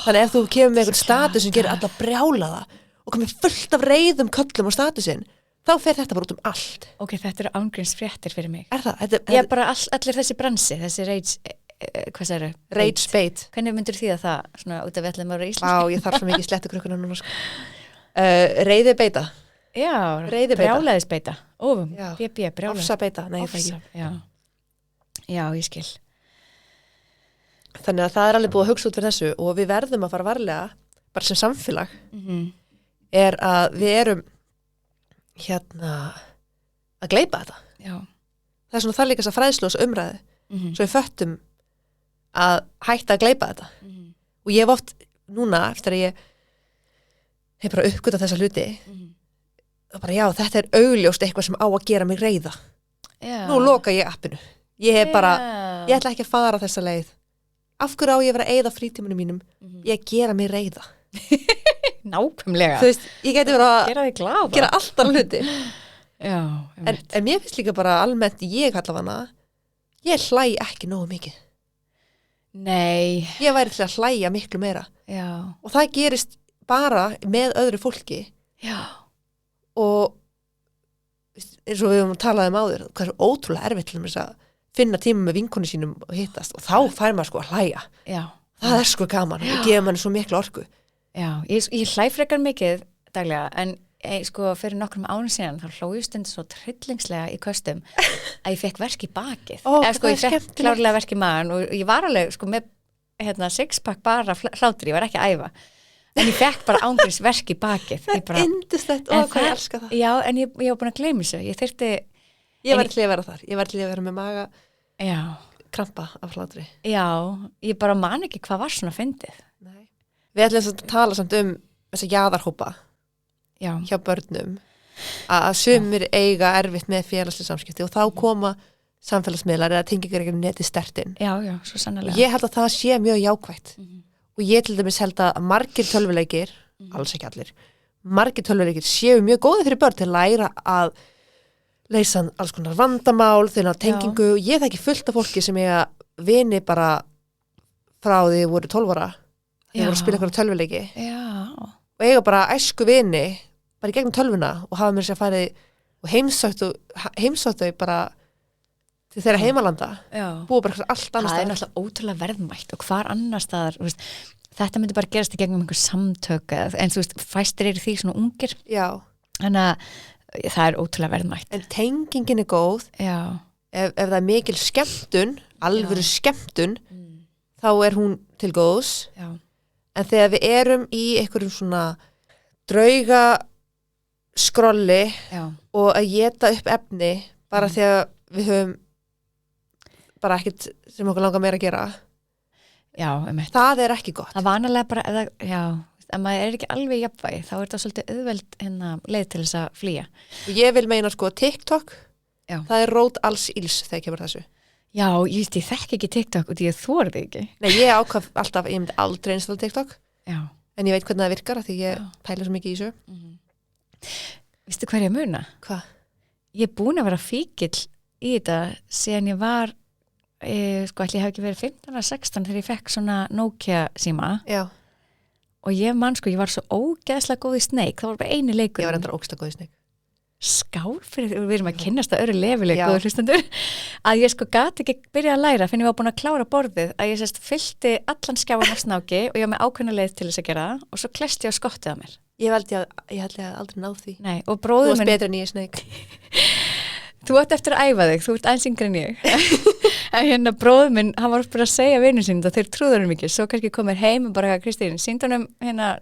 S1: Þannig ef þú kemur með einhvern status sem gerir alla brjálaða og komið fullt af reiðum köllum á statusinn, þá fer þetta bara út um allt.
S2: Ok, þetta eru ángríns fréttir fyrir mig.
S1: Er það?
S2: Ég er bara allir þessi bransi, þessi rage, hvað segir þau?
S1: Rage bait.
S2: Hvernig myndir því að það, svona út af vellum ára íslensku?
S1: Á, ég þarf svo mikið slettukrökkuna núna, sko. Reiði beita.
S2: Já, brjálæðis beita. Brjálæðis.
S1: Ofsa beita, nei, það ekki.
S2: Já, ég skil.
S1: Þannig að það er alveg búið að hugsa út fyrir þessu og við verðum að fara varlega, bara sem samfélag, er að við erum að gleypa þetta. Já. Það er svona það líka þess að fræðslu og umræðu, svo við föttum að hætta að gleypa þetta. Og ég hef oft núna, eftir að ég hef bara uppgötað þessa hluti og bara já, þetta augljóst eitthvað sem á að gera mig reiða. Nú loka ég appinu. Ég hef bara, ég ætla ekki að fara þessa leið. Af hverju á ég að vera að eyða frítímanum mínum? Ég gera mig reiða.
S2: Nákvæmlega.
S1: Þú veist, ég geti verið að
S2: gera þig glaða.
S1: Gera alltaf hluti.
S2: Já.
S1: En mér finnst líka bara almennt, ég allavega, ég hlæ ekki nógu mikið.
S2: Nei.
S1: Ég væri til að hlæja miklu meira.
S2: Já.
S1: Og það gerist bara með öðru fólki.
S2: Já.
S1: Og eins og við höfum talað áður, hvað er ótrúlega erfitt til að finna tíma með vinkonu sínum og hittast og þá fær maður sko að hlæja.
S2: Já.
S1: Það er sko gaman og gefa manni svo miklu orku.
S2: Já, ég hlæ frekar mikið daglega en sko fyrir nokkrum ánum síðan þá hló ég stundum svo tryllingslega í köstum að ég fekk verk í bakið. Sko, ég fekk klárlega verk í magann og ég var alveg sko með sixpack bara hlátri, ég var ekki að æfa. En ég fekk bara ángriðs verk í bakið.
S1: Það er yndislegt og hvað ég elska það.
S2: Já, en ég var búin að gleyma þessu.
S1: Ég var til að vera þar. Ég var til að vera með maga krampa af hlátri.
S2: Já, ég bara man ekki hvað var svona fyndið.
S1: Nei. Við ætlum að tala samt þessa jaðarhópa hjá börnum. Að sumir eiga erfitt með félagslega samskipti og þá koma samfélagsmiðlar eða tengingar ekki neti stertinn.
S2: Já, svo sannarlega.
S1: Ég held að það sé mjög jákvætt. Og ég til dæmis held að margir tölvuleikir, alls ekki allir, margir tölvuleikir séu mjög góðir fyrir börn til að læra að leysa alls konar vandamál, þeirra tengingu. Ég þekki fullt af fólki sem eiga vini bara frá því voru 12 ára, þeir voru að spila eitthvað tölvuleiki. Já. Og eiga bara æsku vini, bara í gegnum tölvuna og hafa mér sér að færi og heimsótt þau bara til þeirra heimalanda, búið bara allt annars staðar.
S2: Það er náttúrulega ótrúlega verðmætt og hvar annar staðar, þetta myndi bara gerast í gegnum einhver samtök, en þú veist, fæstir eru því svona ungir. Já. Þannig að það er ótrúlega verðmætt.
S1: En tengingin er góð, ef það er mikil skemmtun, alvöru skemmtun, þá er hún til góðs. Já. En þegar við erum í einhverjum svona drauga skrolli og að éta upp efni, bara þegar við höfum bara ekkert sem okkur langar meira að gera. Já, það er ekki gott.
S2: Það vanalega bara, ef maður er ekki alveg í jafnvægi, þá er það svolítið auðveld leið til þess að flýja.
S1: Ég vil meina sko TikTok, það er rót alls ills þegar kemur þessu.
S2: Já, ég þekki ekki TikTok og ég þori þig ekki.
S1: Nei, ég ákvað alltaf, ég myndi aldrei installa TikTok. Já. En ég veit hvernig það virkar því ég pæla svo mikið í þessu.
S2: Vistu hver ég muna?
S1: Hvað?
S2: Ég er búin að vera fíkill í þetta síðan ég var sko ætli ég hef ekki verið 15 eða 16 þegar ég fekk svona Nokia síma. Já. Og ég man sko, ég var svo ógeðslega góð í Snake, það var bara eini leikur.
S1: Ég var enda ógeðslega góð í Snake.
S2: Skál fyrir, við erum að kynnast að öru lefileg góður hlustendur, að ég sko gat ekki byrja að læra fyrir ég var búin að klára borðið, að ég fyllti allan skjáan af snáki og ég var með ákveðna leið til þess að gera það og svo klesti ég á skottið á mér. Ég held ég aldrei náð því. Nei, og bróður minn... Þú varst betur en ég Snake. Þú átt eftir að æfa þig, þú ert aðeins yngri en ég. En bróður minn, hann var bara að segja vinnu sín að þeir trúður hann mikið, svo kannski komir heim og bara Kristín, sýnd honum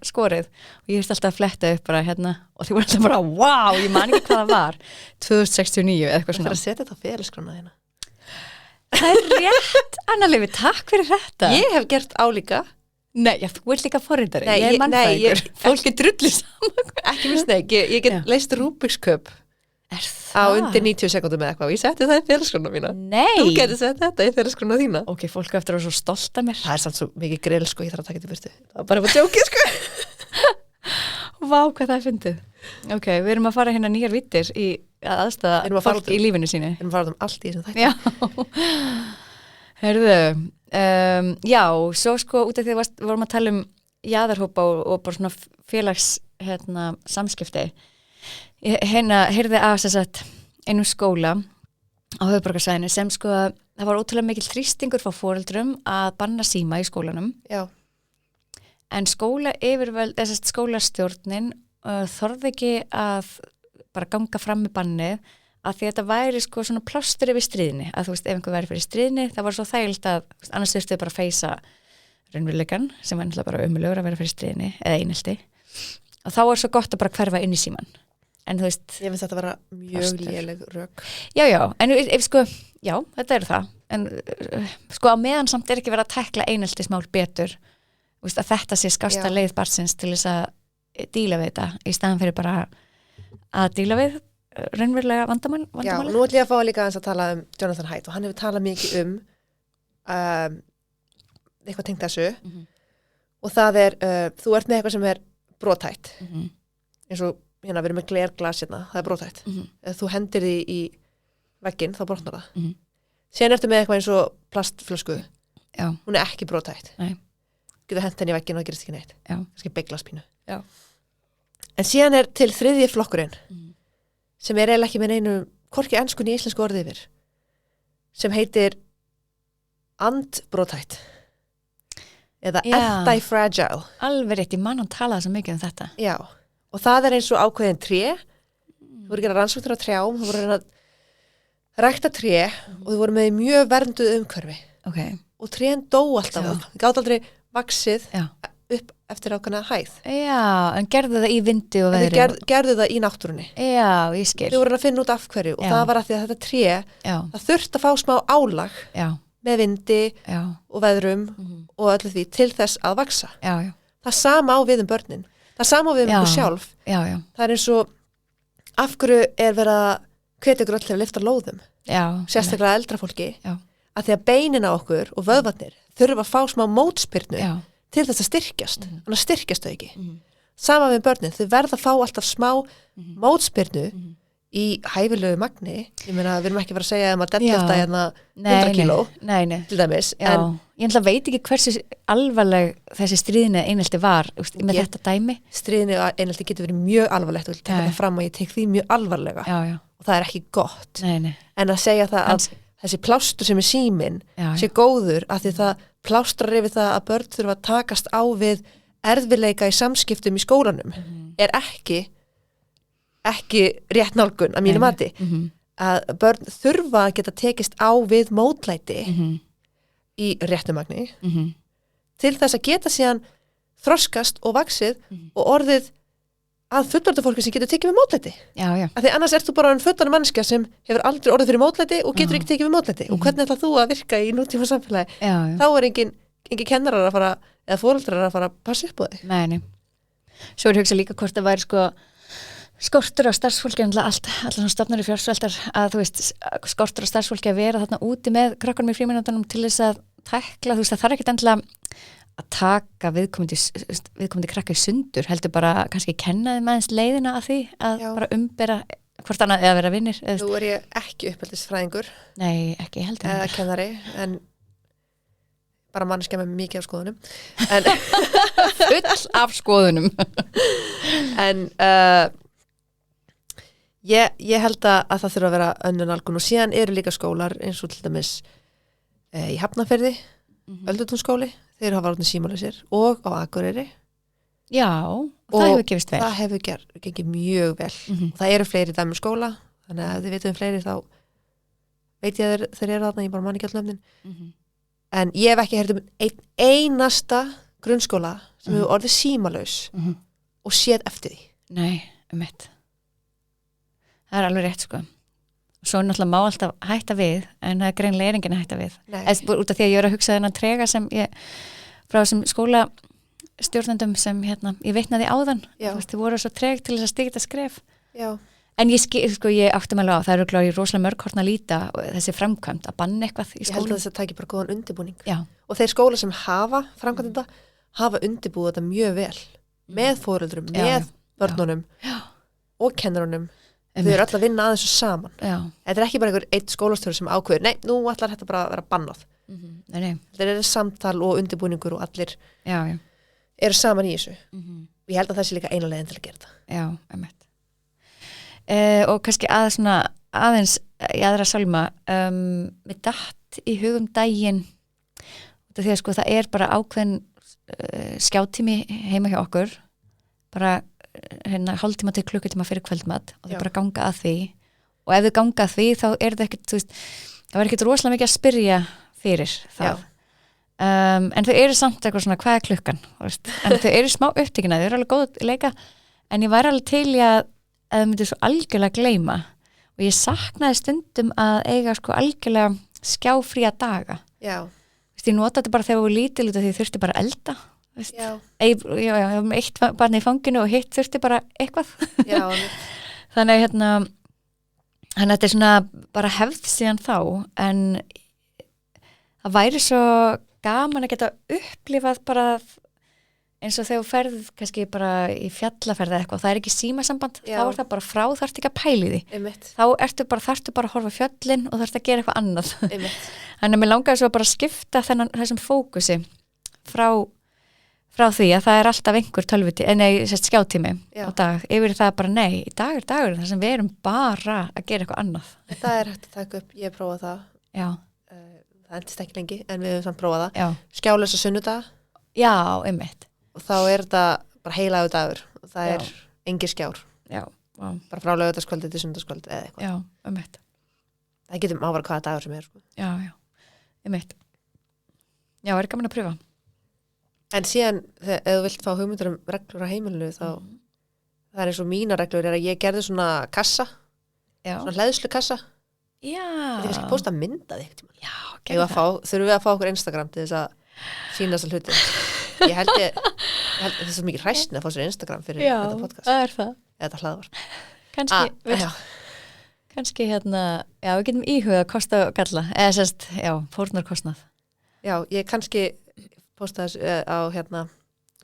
S2: skorið og ég veist alltaf að fletta upp bara og því voru alltaf bara, wow, ég man ekki hvað það var 2069 eða eitthvað svona. Það er að setja þetta á félagsgrána þína. Það er rétt, Anna-Leifi, takk fyrir þetta. Ég hef gert álíka. Nei, þú ert líka forritari, ég er mannfræðingur. Fólk er drullu saman. Ekki með Snake, ég get leist Rubik's Cube. Er það? Á undir 90 sekúndum eða eitthvað og ég setti það í félagsgrána mína. Nei! Þú getur sett þetta í félagsgrána þína. Ok, fólk eftir að vera svo stolt af mér. Það er samt svo mikið grill sko, ég þarf að taka þetta fyrstu. Það var bara að djókið sko. Vá, hvað það er fyndið. Ok, við erum að fara nýjar vittir í að aðstæða fólk í lífinu sínu. Við erum að fara allt í þessum þætti. Já. Heyrðu, já, svo sko út af því við vorum að tala jaðarhópa og bara svona félags samskipti. Ég heyrði að einum skóla á höfuðborgarsvæðinu sem sko það var ótrúlega mikil þrýstingur frá foreldrum að banna síma í skólanum. Já. En skólastjórnin þorði ekki að bara ganga fram með bannið að því þetta væri sko svona plástur yfir stríðni, að þú veist ef einhver væri fyrir stríðni það var svo þægilt að annars þurftu bara að feysa raunveruleikann sem var náttúrulega bara ömurlegur að vera fyrir stríðni eða einelti og þá var svo gott að bara hverfa inn í síman. En þú veist, ég finnst þetta að vera mjög léleg rök. Já, en sko, já, þetta er það. En sko á meðan samt er ekki verið að tekla eineltismál betur, veist, að þetta sé skásta leið barnsins til þess að díla við þetta í staðan fyrir bara að díla við raunverulega vandamál.
S1: Já, nú ætlum ég að fá líka aðeins að tala Jonathan Haidt og hann hefur talað mikið eitthvað tengt þessu og það þú ert með eitthvað sem brothætt eins og hérna við erum með glerglas hérna, það brothætt ef þú hendir því í vegginn þá brotnar það síðan ertu með eitthvað eins og plastflösku hún ekki brothætt getur hent henni í vegginn og það gerist ekki neitt kannski beiglaspínu en síðan til þriðji flokkurinn sem eiginlega ekki með neinu hvorki enskunni í íslensku orði yfir sem heitir andbrothætt eða anti-fragile
S2: alveg rétt, ég man að tala svo mikið þetta
S1: já, og það eins og ákveðin tré þú voru að gera rannsóknir á trjám þú voru að rækta tré og þú voru með mjög vernduð umhverfi og trén dó alltaf það gátt aldrei vaxið upp eftir ákveðna hæð
S2: já, en gerðu það í vindi og veðri
S1: gerðu það í náttúrunni
S2: já, ég skil
S1: þau voru að finna út af hverju og það var að því að þetta tré það þurfti að fá smá álag með vindi og veðrum og öllu því til þess að vaxa það sama á við börnin það sama á við okkur sjálf það eins og af hverju verið að hvetja ykkur öll til að lyfta lóðum sérstaklega eldra fólki að því að beinin á okkur og vöðvarnir þurfa að fá smá mótspyrnu til þess að styrkjast annars styrkjast þau ekki sama við börnin, þau verða að fá alltaf smá mótspyrnu í hæfilegu magni ég meina, við erum ekki að segja að deadlifta hérna 100 kíló til dæmis
S2: en ég veit ekki hversu alvarleg þessi stríðni einelti var með þetta dæmi
S1: stríðni einelti getur verið mjög alvarlegt og ég tek það fram og ég tek því mjög alvarlega og það ekki gott en að segja það að þessi plástur sem síminn sé góður af því það plástrar yfir það að börn þurfa að takast á við erfiðleika í samskiptum í skólanum ekki rétt nálgun að mínu mati að börn þurfa að geta tekist á við mótlæti í réttumagni til þess að geta síðan þroskast og vaxið og orðið að fullorðna fólki sem getur tekið við mótlæti af því annars þú bara fullorðna manneskja sem hefur aldrei orðið fyrir mótlæti og getur ekki tekið við mótlæti og hvernig ætlað þú að virka í nútíma samfélagi þá engin kennarar að fara eða foreldrar að fara að passa upp á þig
S2: Nei. Svo hugsa líka hvort það væri skortur á starfsfólki allar svona stofnari fjársveldar að þú veist skortur á starfsfólki að vera þarna úti með krakkanum í frímínútunum til þess að tækla þú veist það þarf ekkert endilega að taka viðkomandi krakka í sundur heldur bara kannski kenna þeim aðeins leiðina að því að bara umbera hvort annað eða vera vinnir
S1: Nú ég ekki uppeldisfræðingur
S2: Nei, ekki heldur
S1: eða kennari en bara manneskja með mikið af skoðunum
S2: full af skoðunum
S1: en ég held að það þurfa að vera önnur nálgun og síðan eru líka skólar eins og til dæmis í Hafnarfirði Öldutúnsskóli þeir hafa orðin símalausir og á Akureyri
S2: Já, það hefur gefist vel
S1: það hefur gengið mjög vel og það eru fleiri dæmi skóla þannig að ef þið veitum fleiri þá veit ég að þeir eru þarna ég bara man ekki alltaf nöfnin en ég hef ekki heyrt einn einasta grunnskóla sem hefur orðið símalaus og séð eftir því
S2: Nei, mitt Það er alveg rétt sko Svo náttúrulega má alltaf hætta við en það er greinlega enginn að hætta við út af því að ég er að hugsa þennan trega sem frá þessum skólastjórnendum sem ég vitnaði áðan þið voru svo treg til þess að stíga þetta skref en ég átti mig alveg á það eru gláði rosalega mörg hortna að líta og þessi framkvæmt að banna eitthvað í skólum
S1: Ég held að þess að tæki bara góðan undirbúning og þeir skóla sem hafa framkvæmt þetta hafa undirbúið þetta mjög vel með foreldrum, með börnunum og kennarunum þau eru öll að vinna að þessu saman þetta er ekki bara einhver eitt skólastjóri sem ákveður nei, nú ætlar þetta bara að vera bannað þetta er samtal og undirbúningur og allir eru saman í þessu og ég held að það sé líka eina leiðin til að gera þetta
S2: og kannski aðeins í aðra sálma með datt í hugum daginn því að það er bara ákveðin skjátími heima hjá okkur bara hálftíma til klukkutíma fyrir kvöldmat og þau bara ganga að því og ef þau ganga að því þá er það ekkert það var ekkert rosalega mikið að spyrja fyrir það en þau eru samt eitthvað svona hvað er klukkan en þau eru smá upptíkina, þau eru alveg góð að leika en ég væri alveg til í að þau myndi svo algjörlega gleyma og ég saknaði stundum að eiga algjörlega skjáfría daga ég nota þetta bara þegar við lítil því þurfti bara að elda veist,
S1: Já.
S2: ég var með eitt barn í fanginu og hitt þurfti bara eitthvað
S1: Já,
S2: þannig að þetta er svona bara hefð síðan þá en það væri svo gaman að geta upplifað bara eins og þegar þú ferð kannski bara í fjallaferð eða eitthvað, það er ekki símasamband,
S1: Já.
S2: þá er það bara frá, þarftu ekki að pæli því.
S1: einmitt,
S2: Þá þarftu bara að horfa á fjöllin og þarftu að gera eitthvað annað.
S1: einmitt.
S2: Þannig að mér langaði svo bara að skipta þessum fókusi frá því að það er alltaf einhver skjátími
S1: Já.
S2: á dag, yfir það bara nei, í dag er dagur þar sem við erum bara að gera eitthvað annað.
S1: Það er hægt að taka upp, ég prófa það.
S2: Já,
S1: Það endist ekki lengi, en við höfum samt prófað það.
S2: já,
S1: Skjálausa sunnudag
S2: já, einmitt.
S1: og þá er þetta bara heilagur dagur og það
S2: Já.
S1: er engin skjár,
S2: Já, já,
S1: bara frá laugardagskvöldi til sunnudagskvöldi eða eitthvað.
S2: já, einmitt.
S1: Það getum ávara hvaða dagur sem er. Sko.
S2: Já, einmitt. Já, er gaman að pröfa.
S1: En síðan, ef þú vilt fá hugmyndur um reglur á heimilinu, þá það er eins og mína reglur er að ég gerði svona kassa,
S2: Já,
S1: svona hleðslu kassa.
S2: já.
S1: Þetta er kannski posta mynda þig.
S2: Já,
S1: Þurfum við að fá okkur Instagram til þess að sína þessa hluti. Ég held það er svo mikið hræsni að fá sér Instagram fyrir þetta podcast.
S2: það er það.
S1: Þetta hlaðvarp.
S2: Kannski,
S1: Já.
S2: kannski já, við getum íhugað að kosta og galla, eða sérst, já, fórnarkostnað.
S1: Já, ég kannski posta þess á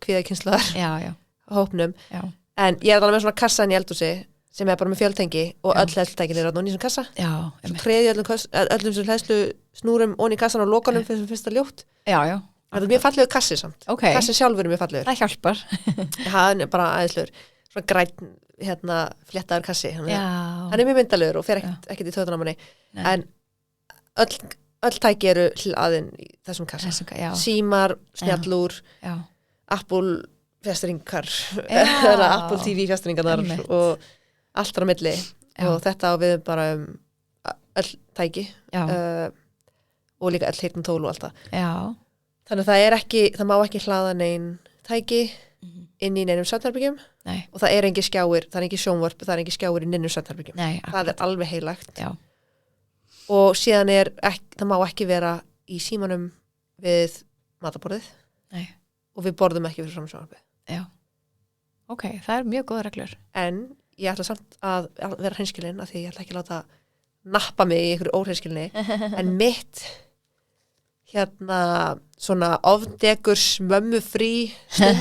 S1: kvíðakynslaðar
S2: Já,
S1: hópnum.
S2: já,
S1: En ég er alveg með svona kassa í eldhúsi sem er bara með fjöltengi og
S2: Já.
S1: öll hlæðslutækin er í þessum kassa.
S2: já,
S1: Svo
S2: einmitt.
S1: treði öllum sem hlæðslu snúrum onni í kassan og lokanum fyrir sem fyrst að ljótt.
S2: Já, já,
S1: Það er mjög fallegu kassi samt.
S2: ok,
S1: Kassi sjálfur er mjög fallegur.
S2: það hjálpar.
S1: Hann er bara aðeinslegur. Svona græn, fléttaður kassi. Hann
S2: Já,
S1: er mjög myndalegur og fer ekkert í töðuna manni.
S2: Nei.
S1: En öll tæki eru hlaðin í þessum kassa.
S2: já,
S1: Símar, snjallúr,
S2: já,
S1: Apple fjastringar,
S2: Já.
S1: Apple TV fjastringarnar
S2: Einmitt.
S1: og allt á milli.
S2: Já.
S1: Og þetta á við bara öll tæki
S2: já,
S1: og líka öll heyrnartól og allt það.
S2: já,
S1: Þannig að það má ekki hlaða neinn tæki inn í neinum svefnherbyggjum
S2: nei,
S1: og það er engin skjáir, það er engin sjónvarp, það er engin skjáir í neinum svefnherbyggjum.
S2: nei,
S1: Það er alveg heilagt.
S2: já,
S1: Og síðan það má ekki vera í símanum við mataborðið
S2: nei,
S1: og við borðum ekki fyrir framsjónvarpið.
S2: já, ok, það er mjög góða reglur.
S1: En ég ætla samt að vera hreinskilin af því ég ætla ekki að láta nappa mig í einhverju óhreinskilni en mitt svona ofdegur mömmu frí stund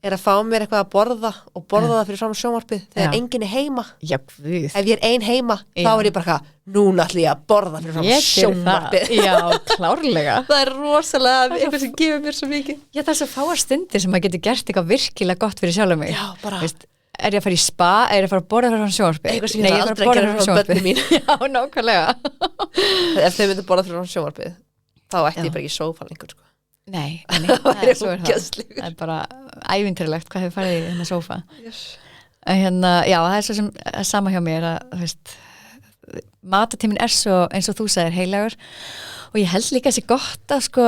S1: er að fá mér eitthvað að borða og borða það fyrir fram sjónvarpið þegar
S2: Já.
S1: enginn er heima.
S2: Já, guð.
S1: Ef ég er ein heima, þá
S2: Já.
S1: er ég bara eitthvað, núna ætla ég að borða fyrir fram sjónvarpið.
S2: Já, klárlega.
S1: Það er rosalega eitthvað sem gefur mér svo mikið.
S2: Já, það er svo fáar stundir sem maður getur gert eitthvað virkilega gott fyrir sjálf mig.
S1: Já, bara
S2: Veist, er ég að fara í spa, er ég að fara að borða fyrir sjónvarpið?
S1: Eitthvað sem
S2: Nei,
S1: ég
S2: ég
S1: þarf
S2: þarf að
S1: aldrei að
S2: borða
S1: gera
S2: fyrir
S1: fyrir börnin mín.
S2: Já, nákvæmlega.
S1: ef þau myndu borða fyrir fram sjónvarpið, þá ætti
S2: Já.
S1: ég bara ekki sófa lengur, sko.
S2: Nei,
S1: Það væri
S2: svo er það.
S1: ógeðslegur.
S2: Það er bara ævintýrlegt hvað hefur farið í hérna sófa.
S1: Yes.
S2: En já, það er svo sem sama hjá mér að, þú veist, matatíminn er svo, eins og þú sagðir, heilagur og ég held líka þessi gott að sko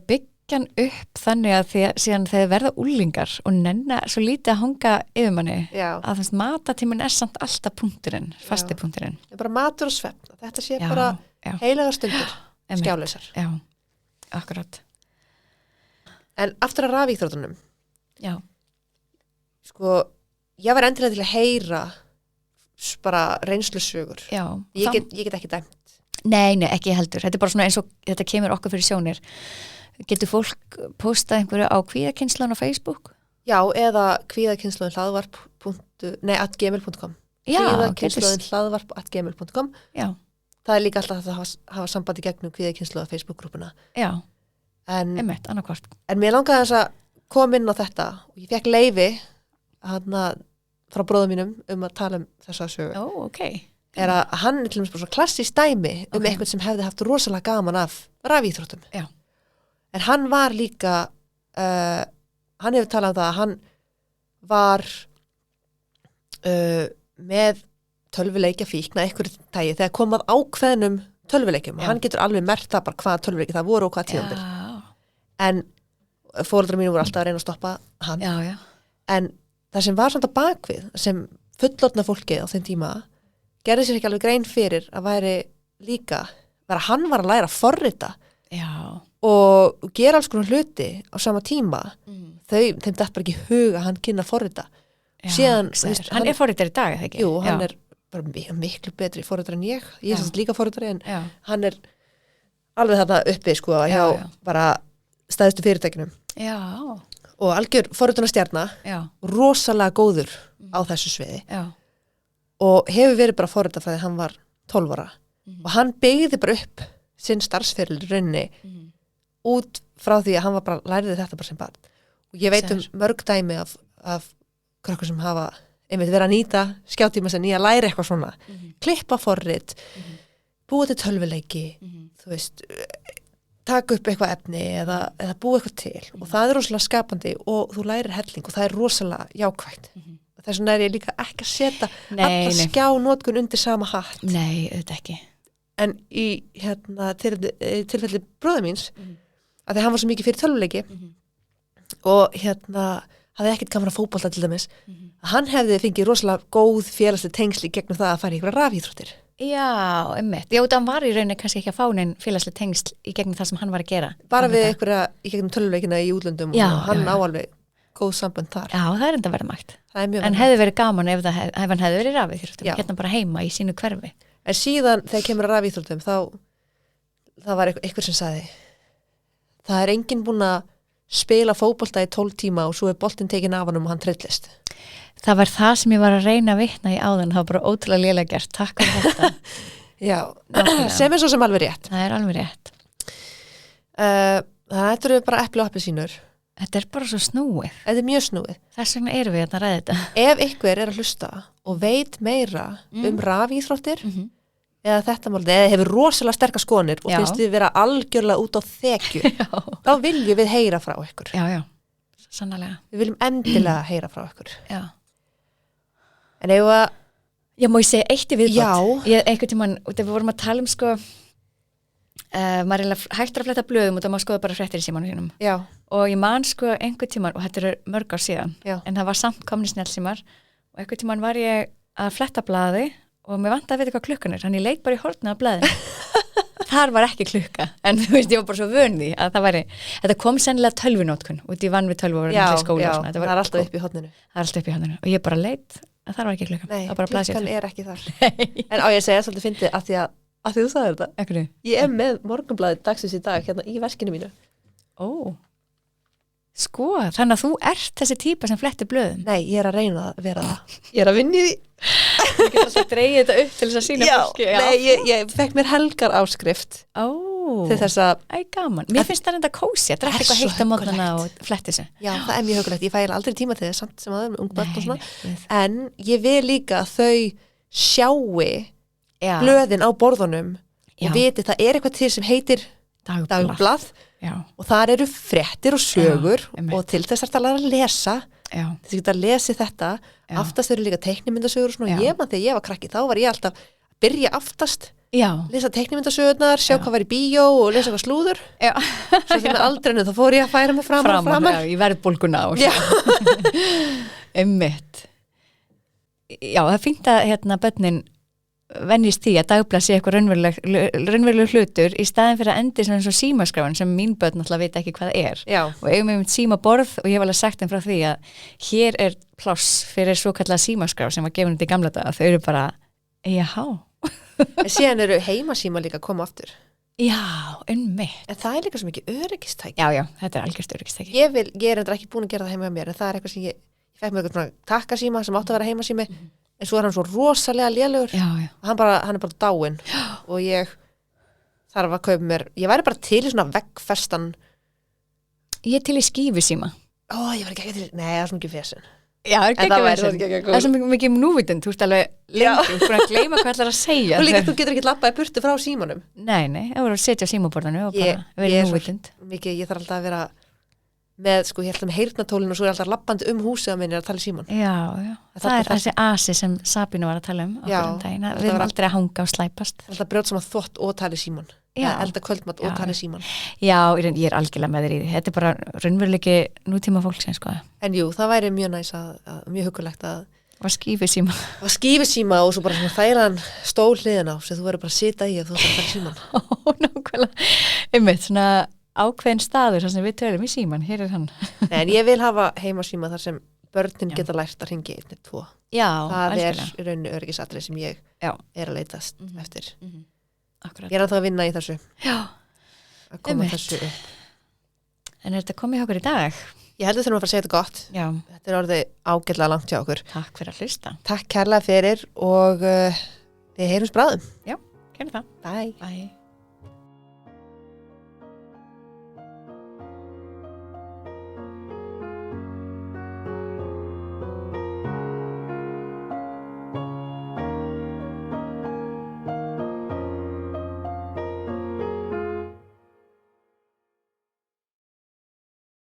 S2: byggja hann upp þannig að síðan þegar verða úlingar og nenna svo lítið að hanga yfir manni
S1: Já.
S2: að þú veist, matatíminn er samt alltaf punkturinn, fasti punkturinn.
S1: Það er bara matur og svefn. Þetta sé
S2: Já,
S1: bara
S2: já,
S1: heilagar stundir,
S2: einmitt.
S1: skjálausar.
S2: Já, akkurat.
S1: En aftur að rafíþróttunum,
S2: Já,
S1: sko, ég var endilega til að heyra bara reynslusögur.
S2: já.
S1: Ég get ekki dæmt.
S2: Nei, ekki heldur. Þetta er bara svona eins og þetta kemur okkur fyrir sjónir. Getur fólk postað einhverju á kvíðakynslan á Facebook?
S1: Já, eða kvíðakynslaðin hlaðvarp.gmail.com
S2: Já,
S1: kvíðakynslaðin hlaðvarp.gmail.com
S2: Já,
S1: Það er líka alltaf að hafa samband í gegnum kvíðakynslaða Facebook-grúpuna.
S2: já,
S1: En
S2: einmitt, annarkvort.
S1: mér langaði þess að koma inn á þetta og ég fekk leyfi frá bróðum mínum að tala um þessa sögu.
S2: Ó, ok.
S1: Er að hann er til dæmis bara svo klassískt dæmi um
S2: Ok.
S1: eitthvað sem hefði haft rosalega gaman af rafíþróttum.
S2: Já.
S1: En hann var líka hann hefur talað um það að hann var með tölvuleikja fíkna einhverju tægi þegar komað ákveðnum tölvuleikjum og
S2: Já.
S1: hann getur alveg merkt það bara hvaða tölvuleiki það voru og hvaða tíðanbyrð.
S2: Já,
S1: En foreldrar mínu voru alltaf að reyna að stoppa hann.
S2: já, já.
S1: En það sem var samt að bakvið, sem fullorðna fólkið á þeim tíma, gerði sér ekki alveg grein fyrir að væri líka, var að hann var að læra að forrita
S2: Já,
S1: og gera alls konar hluti á sama tíma þeim dætt bara ekki í hug að hann kynna forrita síðan,
S2: hann er forritar í dag, eða ekki?
S1: Jú, hann er bara miklu betri forritar en ég er samt líka forritari en hann er alveg þarna uppi sko hjá bara stæðstu fyrirtækinum og algjör forritunarstjarna rosalega góður á þessu sviði og hefur verið bara forrita frá því hann var 12 ára og hann beygði bara upp sinn starfsferil í rauninni út frá því að hann var bara læriði þetta bara sem barn og ég veit mörg dæmi af krökkur sem hafa einmitt verið að nýta skjátíma sem nýja læri eitthvað svona klippa forrit búa til tölvuleiki þú veist taka upp eitthvað efni eða búa eitthvað til og það er rosalega skapandi og þú lærir helling og það er rosalega jákvægt þess vegna er ég líka ekki að setja alla skjánótkun undir sama hatt
S2: Nei, auðvitað ekki
S1: en í tilfelli bróða míns að því hann var svo mikið fyrir tölvuleiki og hafði ekkert gaman að fótbolta til dæmis að hann hefði fengið rosalega góð félagsleg tengsli gegnum það að fara í einhverja rafíþróttir
S2: Já, einmitt. Já, það var í rauninni kannski ekki að fá neinn félagsleg tengsl í gegnum það sem hann var að gera
S1: bara við einhverja í gegnum tölvuleikina í útlöndum og hann á alveg góð sambönd þar
S2: Já, það er enda verið mægt
S1: en
S2: hefði verið gaman ef hann hefði verið rafíþróttum hérna bara heima í sínu hverfi
S1: En síðan þegar kemur að rafíþróttum það var einhver sem sagði það er enginn búinn að spila fótbolta í 12 tíma og svo er boltinn tekinn af honum og hann trillist.
S2: Það var það sem ég var að reyna að vitna í áðan, það var bara ótrúlega lélega gert, takk fyrir þetta.
S1: Já, sem er svo sem alveg rétt.
S2: Það er alveg rétt.
S1: Þetta eru bara epli og appelsínur.
S2: Þetta er bara svo snúið.
S1: Þetta er mjög snúið.
S2: Þess vegna erum við að ræða þetta.
S1: Ef einhver er að hlusta og veit meira rafíþróttir eða þetta mál, eða hefur rosalega sterkar skoðanir og finnst við vera algjörlega út á þekju, þá viljum við heyra frá ykkur.
S2: Já, sannarlega.
S1: Við viljum endilega heyra frá ykkur.
S2: Já.
S1: En ef að...
S2: Já, má ég segja eitt í viðbót?
S1: Já.
S2: Einhvern tímann, við vorum að tala sko, maður er hægt að fletta blöðum og það má skoða bara fréttir í símanum sínum.
S1: Já.
S2: Og ég man sko einhvern tímann, og þetta eru mörg ár síðan, en það var samt komni snjallsímar, og einhvern tímann var ég að fletta blaði og mér vantaði að vita hvað klukkan er, þannig ég leit bara í hornið af blaðinu. Þar var ekki klukka, en þú veist, ég var bara svo vön því að það væri, þetta kom sennilega tölvunótkun, út í vann við tölvu og í skóla. Já,
S1: það er alltaf upp í horninu.
S2: Það er alltaf upp í horninu og ég bara leit að þar var ekki klukkan.
S1: Nei, klukkan er ekki þar. En á ég að segja svolítið fyndið að því þú sagði þetta.
S2: Ekkur?
S1: Ég er með Morgunblaðið dagsins í dag hérna í veskinu mínu.
S2: Ó. Sko, þannig að þú ert þessi típa sem flettir blöðum.
S1: Nei, ég er að reyna að vera það. Ég er að vinna í því.
S2: Þú getur alltaf að dreigja þetta upp til þess að sína fólki.
S1: Já, nei, ég fekk mér helgar áskrift.
S2: Ó.
S1: Til þess að...
S2: Æ, gaman. Mér finnst það enda kósi að drekka eitthvað heitt á mótnana og fletti þessu.
S1: Já, það er mjög hugulegt. Ég fæ aldrei tíma til þess samt sem aður með ung börn og svona. En ég vil líka að þau sjáu blöðin á borðunum og viti það er eitthvað til sem heitir dagblað. Já. Og þar eru fréttir og sögur og til þess að læra að lesa þess að geta að lesi þetta aftast eru líka teiknimyndasögur og svona ég man þegar ég var krakki þá var ég alltaf að byrja aftast lesa teiknimyndasögurnar, sjá hvað var í bíó og lesa hvað slúður svo þegar aldrei þá fór ég að færa mig framar
S2: í verðbólguna og einmitt já það fínt að börnin venjist því að dagblað sé eitthvað raunveruleg hlutur í staðin fyrir að endi svona eins og símaskráin sem mín börn náttúrulega veit ekki hvað er og eigum við símaborð og ég hef alveg sagt þeim frá því að hér er pláss fyrir svo kallað símaskrá sem var gefin út í gamla daga þau eru bara,
S1: En síðan eru heimasíma líka að koma aftur
S2: Já, einmitt
S1: En það er líka svo mikið öryggistæki
S2: Já, þetta er algjörst öryggistæki
S1: Ég er endur ekki búin að gera það heima með mér en það er eitthvað sem ég fekk mér eitthvað svona takkasíma sem átti að vera heimasími en svo er hann svo rosalega lélugur hann er bara dáinn og ég þarf að kaupa mér ég væri bara til í svona veggfestan
S2: Ég til í skífusíma
S1: ég var ekki til, nei það er svona ekki fesen
S2: Já, það er svo mikið núvitund, þú veist alveg lengi, þú fyrir að gleyma hvað ætlar að segja.
S1: Og líka þú getur ekki labbað í burtu frá símanum.
S2: Nei, það voru að setja á símaborðinu og bara vera núvitund.
S1: Ég þarf alltaf að vera með, ég held að með heyrnatólinu og svo er alltaf labbandi húsið að minni að tala í síman.
S2: Já, það er þessi asi sem Sabínu var að tala okkur daginn, við erum aldrei að hanga og slæpast.
S1: Alltaf brjót saman þvott og tala í síman. Elda kvöldmatt og tala í síman.
S2: Já, ég er algjörlega með þér í því. Þetta er bara raunveruleiki nútíma fólksins,
S1: En jú, það væri mjög næs mjög hugulegt að
S2: var skífisíma.
S1: Var skífisíma og svo bara svona þægilegan stól hliðina á sem þú verður bara að sita í og þú verður að tala í síman.
S2: Nákvæmlega. Einmitt, svona ákveðin staður þar sem við tölum í síman, hér er hann.
S1: Nei, en ég vil hafa heimasíma þar sem börnin geta lært að ringi 112.
S2: Já,
S1: Það er í rauninu öryggisatrið sem ég
S2: Já.
S1: er að leitast eftir.
S2: Akkurat.
S1: Ég er að vinna í þessu.
S2: Já.
S1: Að koma
S2: Einmitt.
S1: þessu upp.
S2: En er þetta komið hjá okkur í dag?
S1: Ég held að þurfum að fara að segja þetta gott.
S2: Já.
S1: Þetta er orðið ágætlega langt hjá okkur.
S2: Takk fyrir að hlusta.
S1: Takk kærlega fyrir og við heyrums bráðum.
S2: Gerðu það.
S1: Bye.
S2: Bye.